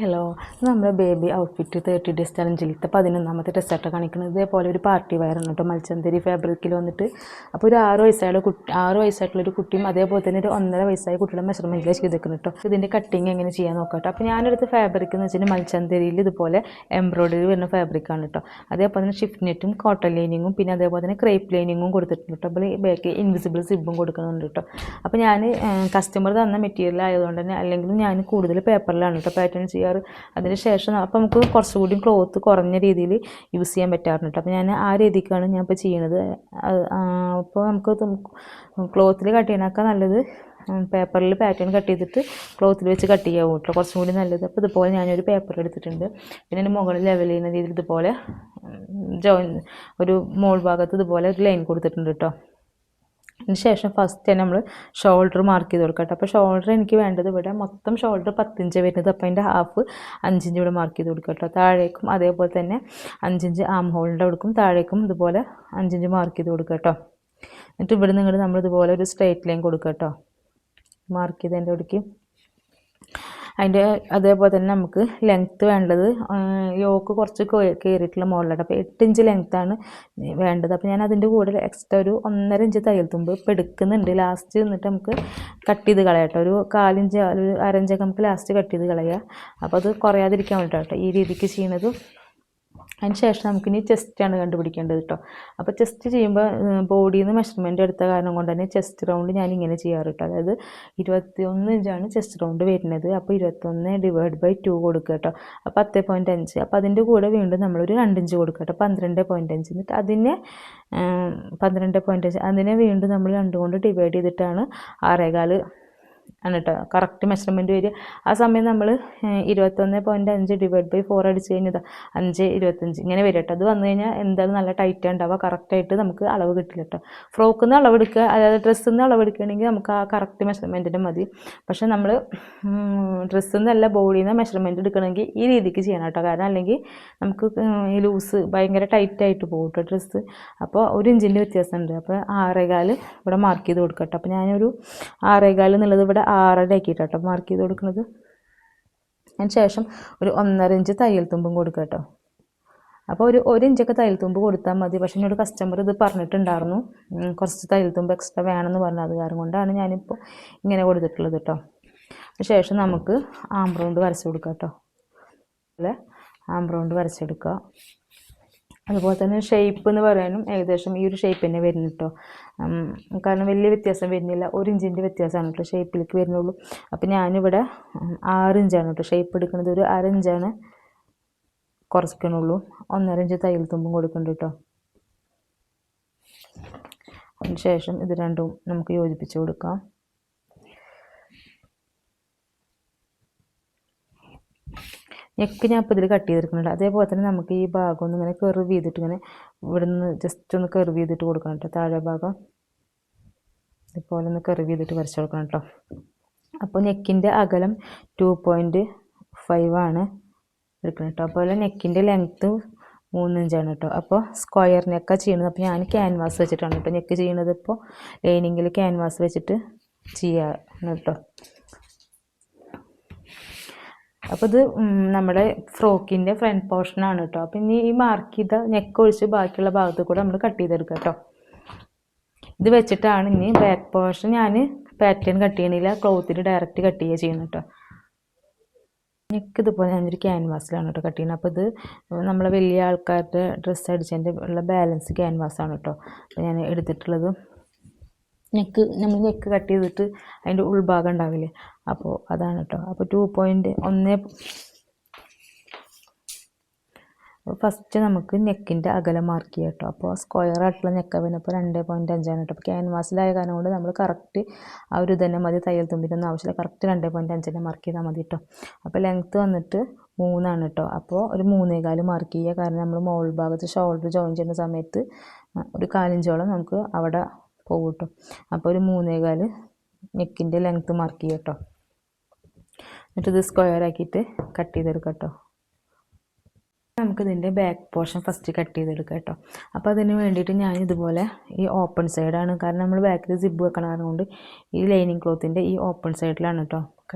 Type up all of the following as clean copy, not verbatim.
Hello, നമ്മുടെ baby outfit 30 days ചലഞ്ചിലത്തെ 11ാമത്തെ ഡ്രസ്സായിട്ട് കാണിക്കുന്നത്. ഇതേപോലെ ഒരു പാർട്ടി വയറാണ് കേട്ടോ, മൽച്ചന്തരി ഫാബ്രിക്കിൽ വന്നിട്ട്. അപ്പോൾ ഒരു 6 വയസ്സായിട്ടുള്ളൊരു കുട്ടിയും അതേപോലെ തന്നെ ഒരു 1.5 വയസ്സായ കുട്ടിയുടെ മെഷർമെൻറ്റിൽ ചെയ്തേക്കുന്നു കേട്ടോ. ഇതിൻ്റെ കട്ടിങ് എങ്ങനെ ചെയ്യാൻ നോക്കാം കേട്ടോ. അപ്പോൾ ഞാനെടുത്ത ഫാബ്രിക് എന്ന് വെച്ചാൽ മൽച്ചന്തരിയിൽ ഇതുപോലെ എംബ്രോയിഡറി വരുന്ന ഫാബ്രിക്കാണ് കേട്ടോ. അതേപോലെ തന്നെ ഷിഫ്റ്റ് നെറ്റും കോട്ടൺ ലൈനിങ്ങും പിന്നെ അതേപോലെ തന്നെ ക്രേപ്പ് ലൈനിങ്ങും കൊടുത്തിട്ടുണ്ട് കേട്ടോ. അപ്പോൾ ബാക്ക് ഇൻവിസിബിൾ സിബും കൊടുക്കുന്നുണ്ട് കേട്ടോ. അപ്പോൾ ഞാൻ കസ്റ്റമർ തന്ന മെറ്റീരിയൽ ആയതുകൊണ്ട് തന്നെ അല്ലെങ്കിലും ഞാൻ കൂടുതൽ പേപ്പറിലാണ് കേട്ടോ പാറ്റേൺ ചെയ്യാറ്. അതിന് ശേഷം അപ്പോൾ നമുക്ക് കുറച്ചുകൂടി ക്ലോത്ത് കുറഞ്ഞ രീതിയിൽ യൂസ് ചെയ്യാൻ പറ്റാറുണ്ട്. അപ്പോൾ ഞാൻ ആ രീതിക്കാണ് ഞാൻ ഇപ്പോൾ ചെയ്യണത്. അപ്പോൾ നമുക്ക് ക്ലോത്തിൽ കട്ട് ചെയ്യണൊക്കെ നല്ലത് പേപ്പറിൽ പാറ്റേൺ കട്ട് ചെയ്തിട്ട് ക്ലോത്തിൽ വെച്ച് കട്ട് ചെയ്യാവും കേട്ടോ, കുറച്ചും കൂടി നല്ലത്. അപ്പോൾ ഇതുപോലെ ഞാനൊരു പേപ്പർ എടുത്തിട്ടുണ്ട്. പിന്നെ അതിൻ്റെ മുകളിൽ ലെവൽ ചെയ്യുന്ന രീതിയിൽ ഇതുപോലെ ഒരു മോൾ ഭാഗത്ത് ഇതുപോലെ ഒരു ലൈൻ കൊടുത്തിട്ടുണ്ട് കേട്ടോ. അതിന് ശേഷം ഫസ്റ്റ് തന്നെ നമ്മൾ ഷോൾഡർ മാർക്ക് ചെയ്ത് കൊടുക്കട്ടെ. അപ്പോൾ ഷോൾഡർ എനിക്ക് വേണ്ടത് ഇവിടെ മൊത്തം ഷോൾഡർ 10 ഇഞ്ച് വരുന്നത്. അപ്പോൾ അതിൻ്റെ ഹാഫ് 5 ഇഞ്ച് ഇവിടെ മാർക്ക് ചെയ്ത് കൊടുക്കുക കേട്ടോ. താഴേക്കും അതേപോലെ തന്നെ 5 ഇഞ്ച് ആം ഹോളിൻ്റെ അവിടേക്കും താഴേക്കും ഇതുപോലെ 5 ഇഞ്ച് മാർക്ക് ചെയ്ത് കൊടുക്കുക കേട്ടോ. എന്നിട്ട് ഇവിടെ നിന്ന് നമ്മളിതുപോലെ ഒരു സ്ട്രൈറ്റ് ലൈൻ കൊടുക്കുക കേട്ടോ, മാർക്ക് ചെയ്തതിൻ്റെ അവിടേക്ക്. അതിൻ്റെ അതേപോലെ തന്നെ നമുക്ക് ലെങ്ത്ത് വേണ്ടത് യോക്ക് കുറച്ച് കയറിയിട്ടുള്ള മോഡലാണ്. അപ്പോൾ 8 ഇഞ്ച് ലെങ്ത്താണ് വേണ്ടത്. അപ്പോൾ ഞാൻ അതിൻ്റെ കൂടെ എക്സ്ട്രാ ഒരു 1.5 ഇഞ്ച് തയ്യൽ തുമ്പ് ഇപ്പോൾ എടുക്കുന്നുണ്ട്. ലാസ്റ്റ് എന്നിട്ട് നമുക്ക് കട്ട് ചെയ്ത് കളയാം കേട്ടോ. ഒരു 1/4 ഇഞ്ച് ഒരു 1/2 ഇഞ്ചൊക്കെ നമുക്ക് ലാസ്റ്റ് കട്ട് ചെയ്ത് കളയുക. അപ്പോൾ അത് കുറയാതിരിക്കാൻ വേണ്ടിയിട്ടാണ് കേട്ടോ ഈ രീതിക്ക് ചെയ്യുന്നത്. അതിന് ശേഷം നമുക്കിനി ചെസ്റ്റാണ് കണ്ടുപിടിക്കേണ്ടത് കേട്ടോ. അപ്പോൾ ചെസ്റ്റ് ചെയ്യുമ്പോൾ ബോഡിയിൽ നിന്ന് മെഷർമെൻറ്റ് എടുത്ത കാരണം കൊണ്ട് തന്നെ ചെസ്റ്റ് റൗണ്ട് ഞാൻ ഇങ്ങനെ ചെയ്യാറ് കേട്ടോ. അതായത് 21 ഇഞ്ചാണ് ചെസ്റ്റ് റൗണ്ട് വരുന്നത്. അപ്പോൾ 21/2 കൊടുക്കുക കേട്ടോ. അപ്പോൾ 10.5. അപ്പോൾ അതിൻ്റെ കൂടെ വീണ്ടും നമ്മളൊരു 2 ഇഞ്ച് കൊടുക്കുക കേട്ടോ, 12.5. എന്നിട്ട് അതിനെ 12.5 അതിനെ വീണ്ടും നമ്മൾ 2 കൊണ്ട് ഡിവൈഡ് ചെയ്തിട്ടാണ് 6.25 ആണ് കേട്ടോ കറക്റ്റ് മെഷർമെൻറ്റ് വരിക. ആ സമയം നമ്മൾ 21.5 / 4 അടിച്ച് കഴിഞ്ഞാൽ 5.25 ഇങ്ങനെ വരും കേട്ടോ. അത് വന്നു കഴിഞ്ഞാൽ എന്തായാലും നല്ല ടൈറ്റ് ഉണ്ടാവുക, കറക്റ്റായിട്ട് നമുക്ക് അളവ് കിട്ടില്ല കേട്ടോ. ഫ്രോക്കിൽ നിന്ന് അളവെടുക്കുക, അതായത് ഡ്രസ്സിൽ നിന്ന് അളവെടുക്കുകയാണെങ്കിൽ നമുക്ക് ആ കറക്റ്റ് മെഷർമെൻറ്റിന് മതി. പക്ഷേ നമ്മൾ ഡ്രസ്സിൽ നിന്നല്ല ബോഡിയിൽ നിന്ന് മെഷർമെൻറ്റ് എടുക്കണമെങ്കിൽ ഈ രീതിക്ക് ചെയ്യണം കേട്ടോ. കാരണം അല്ലെങ്കിൽ നമുക്ക് ഈ ലൂസ് ഭയങ്കര ടൈറ്റായിട്ട് പോകും കേട്ടോ ഡ്രസ്സ്. അപ്പോൾ 1 ഇഞ്ചിൻ്റെ വ്യത്യാസമുണ്ട്. അപ്പോൾ 6.25 ഇവിടെ മാർക്ക് ചെയ്ത് കൊടുക്കുക കേട്ടോ. അപ്പോൾ ഞാനൊരു 6.25 എന്നുള്ളത് ഇവിടെ 6.5 ആക്കിയിട്ടോ മാർക്ക് ചെയ്ത് കൊടുക്കുന്നത്. അതിന് ശേഷം ഒരു 1.5 ഇഞ്ച് തയ്യൽ തുമ്പും കൊടുക്കുക കേട്ടോ. അപ്പോൾ ഒരു 1 ഇഞ്ചൊക്കെ തയ്യൽ തുമ്പ് കൊടുത്താൽ മതി. പക്ഷേ എന്നോട് കസ്റ്റമർ ഇത് പറഞ്ഞിട്ടുണ്ടായിരുന്നു കുറച്ച് തയ്യൽ തുമ്പ് എക്സ്ട്രാ വേണമെന്ന് പറഞ്ഞത്. അത് കാരണം കൊണ്ടാണ് ഞാനിപ്പോൾ ഇങ്ങനെ കൊടുത്തിട്ടുള്ളത് കേട്ടോ. അതിന് ശേഷം നമുക്ക് ആം റൗണ്ട് വരച്ച് കൊടുക്കാം കേട്ടോ. അല്ലേ, ആം റൗണ്ട് വരച്ചെടുക്കുക. അതുപോലെ തന്നെ ഷേപ്പ് എന്ന് പറയാനും ഏകദേശം ഈ ഒരു ഷേപ്പ് തന്നെ വരുന്നു കേട്ടോ. കാരണം വലിയ വ്യത്യാസം വരുന്നില്ല, 1 ഇഞ്ചിൻ്റെ വ്യത്യാസമാണ് കേട്ടോ ഷേപ്പിലേക്ക് വരുന്നുള്ളൂ. അപ്പോൾ ഞാനിവിടെ 6 ഇഞ്ചാണ് കേട്ടോ ഷേപ്പ് എടുക്കുന്നത്. ഒരു 1/2 ഇഞ്ചാണ് കുറയ്ക്കണുള്ളൂ. 1.5 ഇഞ്ച് തയ്യൽ തുമ്പും കൊടുക്കുന്നുണ്ട് കേട്ടോ. അതിന് ശേഷം ഇത് രണ്ടും നമുക്ക് യോജിപ്പിച്ച് കൊടുക്കാം. നെക്ക് ഞാൻ ഇപ്പോൾ ഇതിൽ കട്ട് ചെയ്തെടുക്കുന്നുണ്ട്. അതേപോലെ തന്നെ നമുക്ക് ഈ ഭാഗം ഒന്ന് ഇങ്ങനെ കർവ് ചെയ്തിട്ട് ഇങ്ങനെ ഇവിടെ നിന്ന് ജസ്റ്റ് ഒന്ന് കർവ് ചെയ്തിട്ട് കൊടുക്കണം കേട്ടോ. താഴെ ഭാഗം ഇതുപോലെ ഒന്ന് കർവ് ചെയ്തിട്ട് വരച്ച് കൊടുക്കണം കേട്ടോ. അപ്പോൾ നെക്കിൻ്റെ അകലം 2.5 ആണ് എടുക്കണം കേട്ടോ. അതുപോലെ നെക്കിൻ്റെ ലെങ്ത്ത് 3 ഇഞ്ചാണ് കേട്ടോ. അപ്പോൾ സ്ക്വയർ നെക്കാണ് ചെയ്യുന്നത്. അപ്പോൾ ഞാൻ ക്യാൻവാസ് വെച്ചിട്ടാണ് കേട്ടോ നെക്ക് ചെയ്യുന്നത്. ഇപ്പോൾ ലൈനിങ്ങിൽ ക്യാൻവാസ് വെച്ചിട്ട് ചെയ്യാറ് കേട്ടോ. അപ്പോൾ ഇത് നമ്മുടെ ഫ്രോക്കിൻ്റെ ഫ്രണ്ട് പോർഷനാണ് കേട്ടോ. അപ്പോൾ ഇനി ഈ മാർക്ക് ചെയ്ത നെക്ക് ഒഴിച്ച് ബാക്കിയുള്ള ഭാഗത്ത് കൂടെ നമ്മൾ കട്ട് ചെയ്തെടുക്കുക കേട്ടോ. ഇത് വെച്ചിട്ടാണ് ഇനി ബാക്ക് പോർഷൻ ഞാൻ പാറ്റേൺ കട്ട് ചെയ്യണില്ല, ക്ലോത്തിൽ ഡയറക്റ്റ് കട്ട് ചെയ്യുക ചെയ്യുന്നത് കേട്ടോ. നെക്ക് ഇതുപോലെ ഞാനൊരു ക്യാൻവാസിലാണ് കേട്ടോ കട്ട് ചെയ്യുന്നത്. അപ്പോൾ ഇത് നമ്മളെ വലിയ ആൾക്കാരുടെ ഡ്രസ്സ് അടിച്ചതിൻ്റെ ഉള്ള ബാലൻസ് ക്യാൻവാസാണ് കേട്ടോ. അപ്പോൾ ഞാൻ എടുത്തിട്ടുള്ളത് നമ്മൾ നെക്ക് കട്ട് ചെയ്തിട്ട് അതിൻ്റെ ഉൾഭാഗം ഉണ്ടാവില്ലേ, അപ്പോൾ അതാണ് കേട്ടോ. അപ്പോൾ 2.1 ഫസ്റ്റ് നമുക്ക് നെക്കിൻ്റെ അകലം മാർക്ക് ചെയ്യാം കേട്ടോ. അപ്പോൾ സ്ക്വയർ ആയിട്ടുള്ള നെക്ക് അപ്പോൾ 2.5 ആണ് കേട്ടോ. അപ്പോൾ ക്യാൻവാസിലായ കാരണം കൊണ്ട് നമ്മൾ കറക്റ്റ് ആ ഒരു തന്നെ മതി, തയ്യൽ തുമ്പിനൊന്നും ആവശ്യമില്ല. കറക്റ്റ് 2.5 മാർക്ക് ചെയ്താൽ മതി കേട്ടോ. അപ്പോൾ ലെങ്ത്ത് വന്നിട്ട് 3 ആണ് കേട്ടോ. അപ്പോൾ ഒരു 3.25 മാർക്ക് ചെയ്യുക. കാരണം നമ്മൾ മോൾ ഭാഗത്ത് ഷോൾഡർ ജോയിൻ ചെയ്യുന്ന സമയത്ത് ഒരു 1/4 ഇഞ്ചോളം നമുക്ക് അവിടെ പോകും കേട്ടോ. അപ്പോൾ ഒരു 3.25 നെക്കിൻ്റെ ലെങ്ത്ത് മാർക്ക് ചെയ്യുക കേട്ടോ. എന്നിട്ട് ഇത് സ്ക്വയർ ആക്കിയിട്ട് കട്ട് ചെയ്തെടുക്കാം കേട്ടോ. നമുക്കിതിൻ്റെ ബാക്ക് പോർഷൻ ഫസ്റ്റ് കട്ട് ചെയ്തെടുക്കാം കേട്ടോ. അപ്പോൾ അതിന് വേണ്ടിയിട്ട് ഞാൻ ഇതുപോലെ ഈ ഓപ്പൺ സൈഡാണ്, കാരണം നമ്മൾ ബാക്കിൽ സിബ് വെക്കണ കാരണം കൊണ്ട് ഈ ലൈനിങ് ക്ലോത്തിൻ്റെ ഈ ഓപ്പൺ സൈഡിലാണ് കേട്ടോ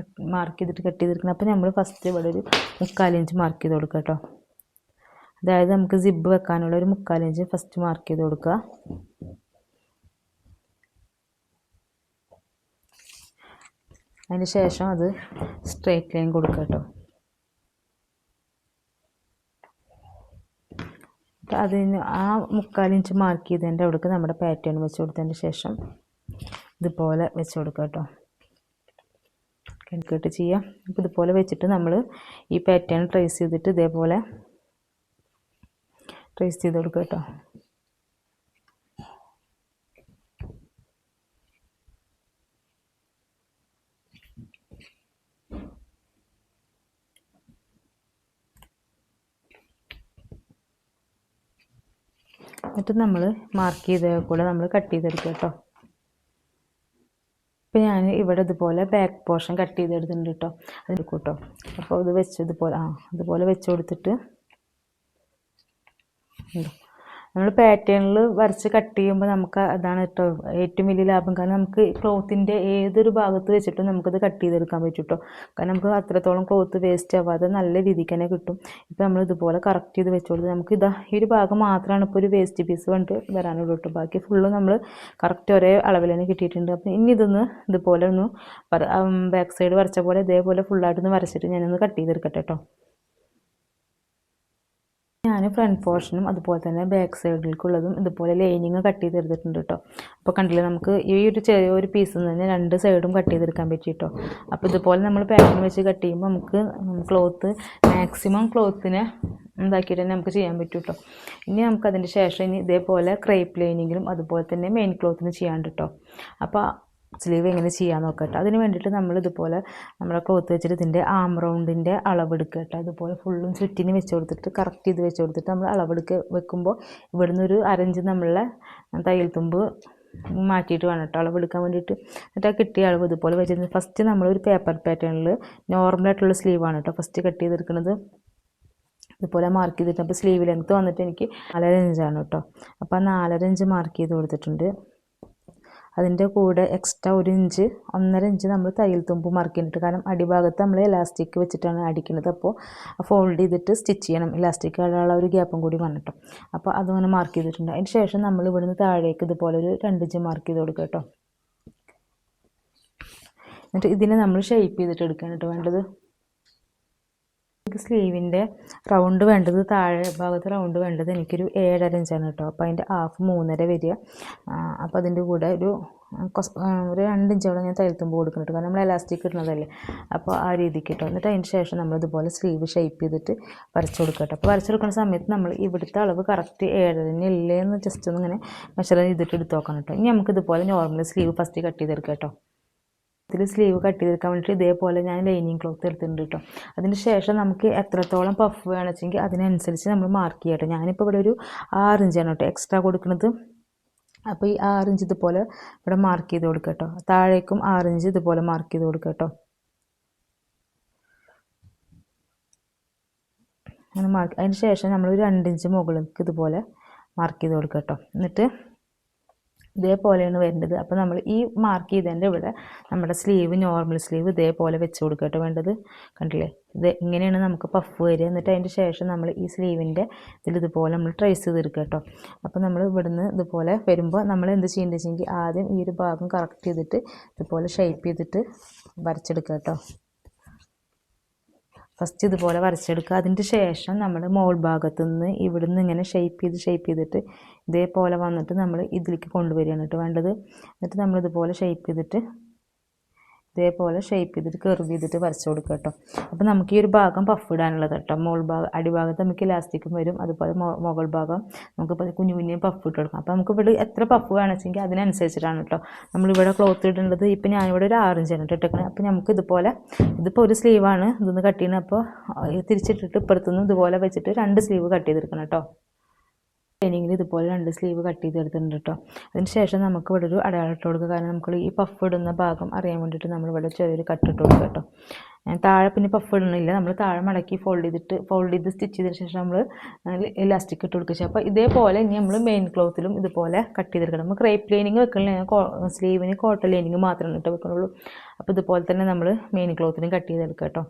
മാർക്ക് ചെയ്തിട്ട് കട്ട് ചെയ്തെടുക്കണം. അപ്പോൾ നമ്മൾ ഫസ്റ്റ് ഇവിടെ ഒരു 3/4 ഇഞ്ച് മാർക്ക് ചെയ്ത് കൊടുക്കുക കേട്ടോ. അതായത് നമുക്ക് സിബ് വെക്കാനുള്ള ഒരു 3/4 ഇഞ്ച് ഫസ്റ്റ് മാർക്ക് ചെയ്ത് കൊടുക്കുക. അതിന് ശേഷം അത് സ്ട്രെയിറ്റ് ലൈൻ കൊടുക്കുക കേട്ടോ. അപ്പോൾ അതിന് ആ 3/4 ഇഞ്ച് മാർക്ക് ചെയ്തതിൻ്റെ അവിടേക്ക് നമ്മുടെ പാറ്റേൺ വെച്ച് കൊടുത്തതിന് ശേഷം ഇതുപോലെ വെച്ച് കൊടുക്കുക കേട്ടോ. കട്ട് ചെയ്യാം. അപ്പോൾ ഇതുപോലെ വെച്ചിട്ട് നമ്മൾ ഈ പാറ്റേൺ ട്രേസ് ചെയ്തിട്ട് ഇതേപോലെ ട്രേസ് ചെയ്ത് കൊടുക്കുക കേട്ടോ. എന്നിട്ട് നമ്മൾ മാർക്ക് ചെയ്ത കൂടെ നമ്മൾ കട്ട് ചെയ്തെടുക്കുക കേട്ടോ. ഇപ്പോൾ ഞാൻ ഇവിടെ ഇതുപോലെ ബാക്ക് പോർഷൻ കട്ട് ചെയ്തെടുത്തിട്ടുണ്ട് കേട്ടോ. അതെടുക്കും കേട്ടോ. അപ്പോൾ ഇത് വെച്ച് ഇതുപോലെ വെച്ച് കൊടുത്തിട്ട് നമ്മൾ പാറ്റേണിൽ വരച്ച് കട്ട് ചെയ്യുമ്പോൾ നമുക്ക് അതാണ് കേട്ടോ ഏറ്റവും വലിയ ലാഭം. കാരണം നമുക്ക് ക്ലോത്തിൻ്റെ ഏതൊരു ഭാഗത്ത് വെച്ചിട്ടും നമുക്കത് കട്ട് ചെയ്തെടുക്കാൻ പറ്റും കേട്ടോ. കാരണം നമുക്ക് അത്രത്തോളം ക്ലോത്ത് വേസ്റ്റ് ആവാതെ നല്ല രീതിക്ക് തന്നെ കിട്ടും. ഇപ്പോൾ നമ്മൾ ഇതുപോലെ കറക്റ്റ് ചെയ്ത് വെച്ച് കൊടുത്ത് നമുക്ക് ഈ ഒരു ഭാഗം മാത്രമാണ് ഇപ്പോൾ ഒരു വേസ്റ്റ് പീസ് കണ്ട് വരാനുള്ളൂ കേട്ടോ. ബാക്കി ഫുള്ള് നമ്മൾ കറക്റ്റ് ഒരേ അളവിൽ തന്നെ കിട്ടിയിട്ടുണ്ട്. അപ്പോൾ ഇനി ഇതുപോലെ ഒന്ന് ബാക്ക് സൈഡ് വരച്ച പോലെ ഇതേപോലെ ഫുള്ളായിട്ടൊന്ന് വരച്ചിട്ട് ഞാനൊന്ന് കട്ട് ചെയ്തെടുക്കട്ടെ കേട്ടോ. ഞാൻ ഫ്രണ്ട് പോർഷനും അതുപോലെ തന്നെ ബാക്ക് സൈഡിലേക്കുള്ളതും ഇതുപോലെ ലൈനിങ് കട്ട് ചെയ്തെടുത്തിട്ടുണ്ട് കേട്ടോ. അപ്പോൾ കണ്ടില്ലേ, നമുക്ക് ഈ ഒരു ചെറിയൊരു പീസിൽ നിന്ന് തന്നെ 2 സൈഡും കട്ട് ചെയ്തെടുക്കാൻ പറ്റി കേട്ടോ. അപ്പോൾ ഇതുപോലെ നമ്മൾ പാറ്റേൺ വെച്ച് കട്ട് ചെയ്യുമ്പോൾ നമുക്ക് ക്ലോത്ത് മാക്സിമം ക്ലോത്തിനെ ഇതാക്കിയിട്ട് തന്നെ നമുക്ക് ചെയ്യാൻ പറ്റും കേട്ടോ. ഇനി നമുക്കതിൻ്റെ ശേഷം ഇതേപോലെ ക്രേപ്പ് ലൈനിങ്ങിലും അതുപോലെ തന്നെ മെയിൻ ക്ലോത്തിന് ചെയ്യാണ്ട് കേട്ടോ. അപ്പോൾ സ്ലീവ് എങ്ങനെ ചെയ്യാൻ നോക്കട്ടെ. അതിന് വേണ്ടിയിട്ട് നമ്മൾ ഇതുപോലെ നമ്മുടെ ക്ലോത്ത് വെച്ചിട്ട് ഇതിൻ്റെ ആം റൗണ്ടിൻ്റെ അളവെടുക്കുക കേട്ടോ. ഇതുപോലെ ഫുള്ളും ചുറ്റിന് വെച്ച് കൊടുത്തിട്ട് കറക്റ്റ് ചെയ്ത് വെച്ച് കൊടുത്തിട്ട് നമ്മൾ വെക്കുമ്പോൾ ഇവിടുന്ന് ഒരു 1/2 ഇഞ്ച് നമ്മളെ തയ്യൽ തുമ്പ് മാറ്റിയിട്ട് വേണം കേട്ടോ അളവെടുക്കാൻ വേണ്ടിയിട്ട്. എന്നിട്ട് ആ കിട്ടിയ അളവ് ഇതുപോലെ വെച്ചിട്ട് ഫസ്റ്റ് നമ്മളൊരു പേപ്പർ പാറ്റേണിൽ നോർമലായിട്ടുള്ള സ്ലീവാണ് കേട്ടോ ഫസ്റ്റ് കട്ട് ചെയ്തെടുക്കുന്നത്. ഇതുപോലെ മാർക്ക് ചെയ്തിട്ട് അപ്പോൾ സ്ലീവ് ലെങ്ത്ത് വന്നിട്ട് എനിക്ക് 4.5 ഇഞ്ചാണ് കേട്ടോ. അപ്പോൾ 4.5 ഇഞ്ച് മാർക്ക് ചെയ്ത് കൊടുത്തിട്ടുണ്ട്. അതിൻ്റെ കൂടെ എക്സ്ട്രാ 1 ഇഞ്ച് 1.5 ഇഞ്ച് നമ്മൾ തയ്യൽ തുമ്പ് മാർക്ക് ചെയ്തിട്ട്, കാരണം അടിഭാഗത്ത് നമ്മൾ ഇലാസ്റ്റിക് വെച്ചിട്ടാണ് അടിക്കുന്നത്. അപ്പോൾ ഫോൾഡ് ചെയ്തിട്ട് സ്റ്റിച്ച് ചെയ്യണം. ഇലാസ്റ്റിക് ഉള്ള ഒരു ഗ്യാപ്പും കൂടി വന്നിട്ടോ. അപ്പോൾ അതങ്ങനെ മാർക്ക് ചെയ്തിട്ടുണ്ട്. അതിന് ശേഷം നമ്മൾ ഇവിടുന്ന് താഴേക്ക് ഇതുപോലെ ഒരു 2 ഇഞ്ച് മാർക്ക് ചെയ്ത് കൊടുക്കുക കേട്ടോ. എന്നിട്ട് ഇതിനെ നമ്മൾ ഷേപ്പ് ചെയ്തിട്ട് എടുക്കുകയാണ് കേട്ടോ വേണ്ടത്. സ്ലീവിൻ്റെ റൗണ്ട് വേണ്ടത്, താഴെ ഭാഗത്ത് റൗണ്ട് വേണ്ടത് എനിക്കൊരു 7.5 ഇഞ്ചാണ് കേട്ടോ. അപ്പോൾ അതിൻ്റെ ഹാഫ് 3.5 വരിക. അപ്പോൾ അതിൻ്റെ കൂടെ ഒരു 2 ഇഞ്ചോളം ഞാൻ തയ്യൽ തുമ്പ് കൊടുക്കുന്നുണ്ട്, കാരണം നമ്മൾ എലാസ്റ്റിക് ഇടുന്നതല്ലേ. അപ്പോൾ ആ രീതിക്ക് കേട്ടോ. എന്നിട്ട് അതിന് ശേഷം നമ്മളിതുപോലെ സ്ലീവ് ഷേപ്പ് ചെയ്തിട്ട് വരച്ച് കൊടുക്കുക കേട്ടോ. അപ്പോൾ വരച്ചെടുക്കുന്ന സമയത്ത് നമ്മൾ ഇവിടുത്തെ അളവ് കറക്റ്റ് 7.5 ഇല്ലേ എന്ന് ജസ്റ്റ് ഒന്ന് ഇങ്ങനെ മെഷർ ചെയ്തിട്ട് എടുത്ത് നോക്കണം കേട്ടോ. ഇനി നമുക്കിതുപോലെ നോർമൽ സ്ലീവ് ഫസ്റ്റ് കട്ട് ചെയ്തെടുക്കാം കേട്ടോ. ഇതിൽ സ്ലീവ് കട്ട് ചെയ്തെടുക്കാൻ വേണ്ടിയിട്ട് ഇതേപോലെ ഞാൻ ലൈനിങ് ക്ലോത്ത് എടുത്തിട്ടുണ്ട് കേട്ടോ. അതിന് ശേഷം നമുക്ക് എത്രത്തോളം പഫ് വേണമെന്ന് വെച്ചെങ്കിൽ അതിനനുസരിച്ച് നമ്മൾ മാർക്ക് ചെയ്യാം കേട്ടോ. ഞാനിപ്പോൾ ഇവിടെ ഒരു 6 ഇഞ്ചാണ് കേട്ടോ എക്സ്ട്രാ കൊടുക്കുന്നത്. അപ്പോൾ ഈ 6 ഇഞ്ച് ഇതുപോലെ ഇവിടെ മാർക്ക് ചെയ്ത് കൊടുക്കുക കേട്ടോ. താഴേക്കും 6 ഇഞ്ച് ഇതുപോലെ മാർക്ക് ചെയ്ത് കൊടുക്കുക കേട്ടോ. അങ്ങനെ മാർക്ക് അതിന് ശേഷം നമ്മൾ 2 ഇഞ്ച് മുകളിലേക്ക് ഇതുപോലെ മാർക്ക് ചെയ്ത് കൊടുക്കുക കേട്ടോ. എന്നിട്ട് ഇതേപോലെയാണ് വരേണ്ടത്. അപ്പോൾ നമ്മൾ ഈ മാർക്ക് ചെയ്തതിൻ്റെ ഇവിടെ നമ്മുടെ സ്ലീവ് നോർമൽ സ്ലീവ് ഇതേപോലെ വെച്ച് കൊടുക്കുക കേട്ടോ വേണ്ടത്. കണ്ടില്ലേ, ഇത് ഇങ്ങനെയാണ് നമുക്ക് പഫ് വരിക. എന്നിട്ട് അതിൻ്റെ ശേഷം നമ്മൾ ഈ സ്ലീവിൻ്റെ ഇതുപോലെ നമ്മൾ ട്രേസ് ചെയ്തെടുക്കുക കേട്ടോ. അപ്പോൾ നമ്മൾ ഇവിടുന്ന് ഇതുപോലെ വരുമ്പോൾ നമ്മൾ എന്ത് ചെയ്യേണ്ടത് വെച്ചെങ്കിൽ ആദ്യം ഈ ഒരു ഭാഗം കറക്റ്റ് ചെയ്തിട്ട് ഇതുപോലെ ഷേപ്പ് ചെയ്തിട്ട് വരച്ചെടുക്കുക കേട്ടോ. ഫസ്റ്റ് ഇതുപോലെ വരച്ചെടുക്കുക. അതിൻ്റെ ശേഷം നമ്മൾ മോൾ ഭാഗത്തു നിന്ന് ഇവിടുന്ന് ഇങ്ങനെ ഷേപ്പ് ചെയ്തിട്ട് ഇതേപോലെ വന്നിട്ട് നമ്മൾ ഇതിലേക്ക് കൊണ്ടുവരികയാണ് കേട്ടോ വേണ്ടത്. എന്നിട്ട് നമ്മളിതുപോലെ ഷേപ്പ് ചെയ്തിട്ട് കർവ് ചെയ്തിട്ട് വരച്ച് കൊടുക്കുക കേട്ടോ. അപ്പോൾ നമുക്ക് ഈ ഒരു ഭാഗം പഫ് ഇടാനുള്ളത് കേട്ടോ. അടിഭാഗത്ത് നമുക്ക് ഇലാസ്റ്റിക്കും വരും. അതുപോലെ മുകൾ ഭാഗം നമുക്ക് കുഞ്ഞു പഫ് ഇട്ട് കൊടുക്കാം. അപ്പോൾ നമുക്ക് ഇവിടെ എത്ര പഫ് വേണമെന്ന് വെച്ചെങ്കിൽ അതിനനുസരിച്ചിട്ടാണ് കേട്ടോ നമ്മളിവിടെ ക്ലോത്ത് ഇടേണ്ടത്. ഇപ്പം ഞാനിവിടെ ഒരു 6 ഇഞ്ചാണ് ഇട്ടേക്കുന്നത്. അപ്പോൾ നമുക്ക് ഇതിപ്പോൾ ഒരു സ്ലീവാണ് ഇതൊന്ന് കട്ട് ചെയ്യുന്നത്. അപ്പോൾ തിരിച്ചിട്ടിട്ട് ഇപ്പുറത്തുനിന്ന് ഇതുപോലെ വെച്ചിട്ട് 2 സ്ലീവ് കട്ട് ചെയ്തെടുക്കണം കേട്ടോ. ലൈനിങ്ങിൽ ഇതുപോലെ 2 സ്ലീവ് കട്ട് ചെയ്തെടുത്തിട്ടുണ്ട് കേട്ടോ. അതിന് ശേഷം നമുക്ക് ഇവിടെ ഒരു അടയാളം ഇട്ട് കൊടുക്കുക. കാരണം നമുക്ക് ഈ പഫ് ഇടുന്ന ഭാഗം അറിയാൻ വേണ്ടിയിട്ട് നമ്മളിവിടെ ചെറിയൊരു കട്ട് ഇട്ട് കൊടുക്കുക കേട്ടോ. താഴെ പിന്നെ പഫ് ഇടുന്നില്ല, നമ്മൾ താഴെ മടക്കി ഫോൾഡ് ചെയ്ത് സ്റ്റിച്ച് ചെയ്തതിന് ശേഷം നമ്മൾ ഇലാസ്റ്റിക് ഇട്ട് കൊടുക്കുക. അപ്പോൾ ഇതേപോലെ ഇനി നമ്മൾ മെയിൻ ക്ലോത്തിലും ഇതുപോലെ കട്ട് ചെയ്തെടുക്കണം. നമ്മൾ ക്രേപ്പ് ലൈനിങ് വെക്കണില്ല, സ്ലീവിന് കോട്ടൺ ലൈനിങ് മാത്രമേ ഇട്ട് വെക്കുന്നുള്ളൂ. അപ്പോൾ ഇതുപോലെ തന്നെ നമ്മൾ മെയിൻ ക്ലോത്തിനും കട്ട് ചെയ്തെടുക്കുക കേട്ടോ.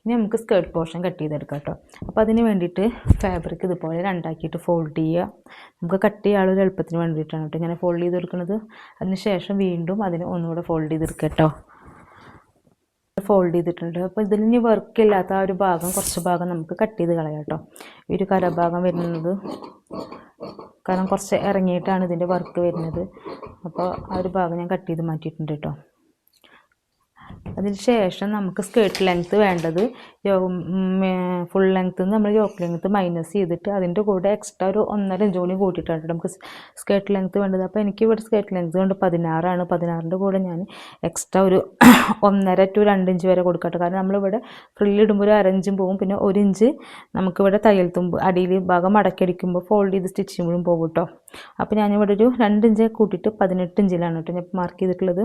ഇനി നമുക്ക് സ്കേർട്ട് പോർഷൻ കട്ട് ചെയ്തെടുക്കാം കേട്ടോ. അപ്പോൾ അതിന് വേണ്ടിയിട്ട് ഫാബ്രിക് ഇതുപോലെ രണ്ടാക്കിയിട്ട് ഫോൾഡ് ചെയ്യുക. നമുക്ക് കട്ട് ചെയ്യാനുള്ള എളുപ്പത്തിന് വേണ്ടിയിട്ടാണ് കേട്ടോ ഇങ്ങനെ ഫോൾഡ് ചെയ്ത് കൊടുക്കുന്നത്. അതിന് ശേഷം വീണ്ടും അതിന് ഒന്നുകൂടെ ഫോൾഡ് ചെയ്തെടുക്കുക കേട്ടോ. ഫോൾഡ് ചെയ്തിട്ടുണ്ട്. അപ്പോൾ ഇതിൽ ഇനി വർക്ക് ഇല്ലാത്ത ആ ഒരു ഭാഗം, കുറച്ച് ഭാഗം നമുക്ക് കട്ട് ചെയ്ത് കളയാം കേട്ടോ. ഈ ഒരു കരഭാഗം വരുന്നത് കാരണം കുറച്ച് ഇറങ്ങിയിട്ടാണ് ഇതിൻ്റെ വർക്ക് വരുന്നത്. അപ്പോൾ ആ ഒരു ഭാഗം ഞാൻ കട്ട് ചെയ്ത് മാറ്റിയിട്ടുണ്ട് കേട്ടോ. അതിന് ശേഷം നമുക്ക് സ്കേർട്ട് ലെങ്ത്ത് വേണ്ടത് ഫുൾ ലെങ്ത്ത് നിന്ന് നമ്മൾ യോക്ക് ലെങ്ത്ത് മൈനസ് ചെയ്തിട്ട് അതിൻ്റെ കൂടെ എക്സ്ട്രാ ഒരു 1.5 ഇഞ്ച് കൂടി കൂട്ടിയിട്ടാണ് നമുക്ക് സ്കേർട്ട് ലെങ്ത്ത് വേണ്ടത്. അപ്പോൾ എനിക്ക് ഇവിടെ സ്കേർട്ട് ലെങ്ത്ത് കൊണ്ട് 16 16ൻ്റെ കൂടെ ഞാൻ എക്സ്ട്രാ ഒരു 1.5 to 2 ഇഞ്ച് വരെ കൊടുക്കട്ടെ. കാരണം നമ്മളിവിടെ ഫ്രില്ലിടുമ്പോൾ ഒരു 1/2 ഇഞ്ചും പോകും, പിന്നെ 1 ഇഞ്ച് നമുക്കിവിടെ തയ്യൽ തുമ്പ് അടിയിൽ ഭാഗം മടക്കിയടിക്കുമ്പോൾ ഫോൾഡ് ചെയ്ത് സ്റ്റിച്ച് ചെയ്യുമ്പോഴും പോകും കേട്ടോ. അപ്പോൾ ഞാനിവിടെ ഒരു 2 ഇഞ്ച് കൂട്ടിയിട്ട് 18 ഇഞ്ചിലാണ് കേട്ടോ ഞാൻ മാർക്ക് ചെയ്തിട്ടുള്ളത്.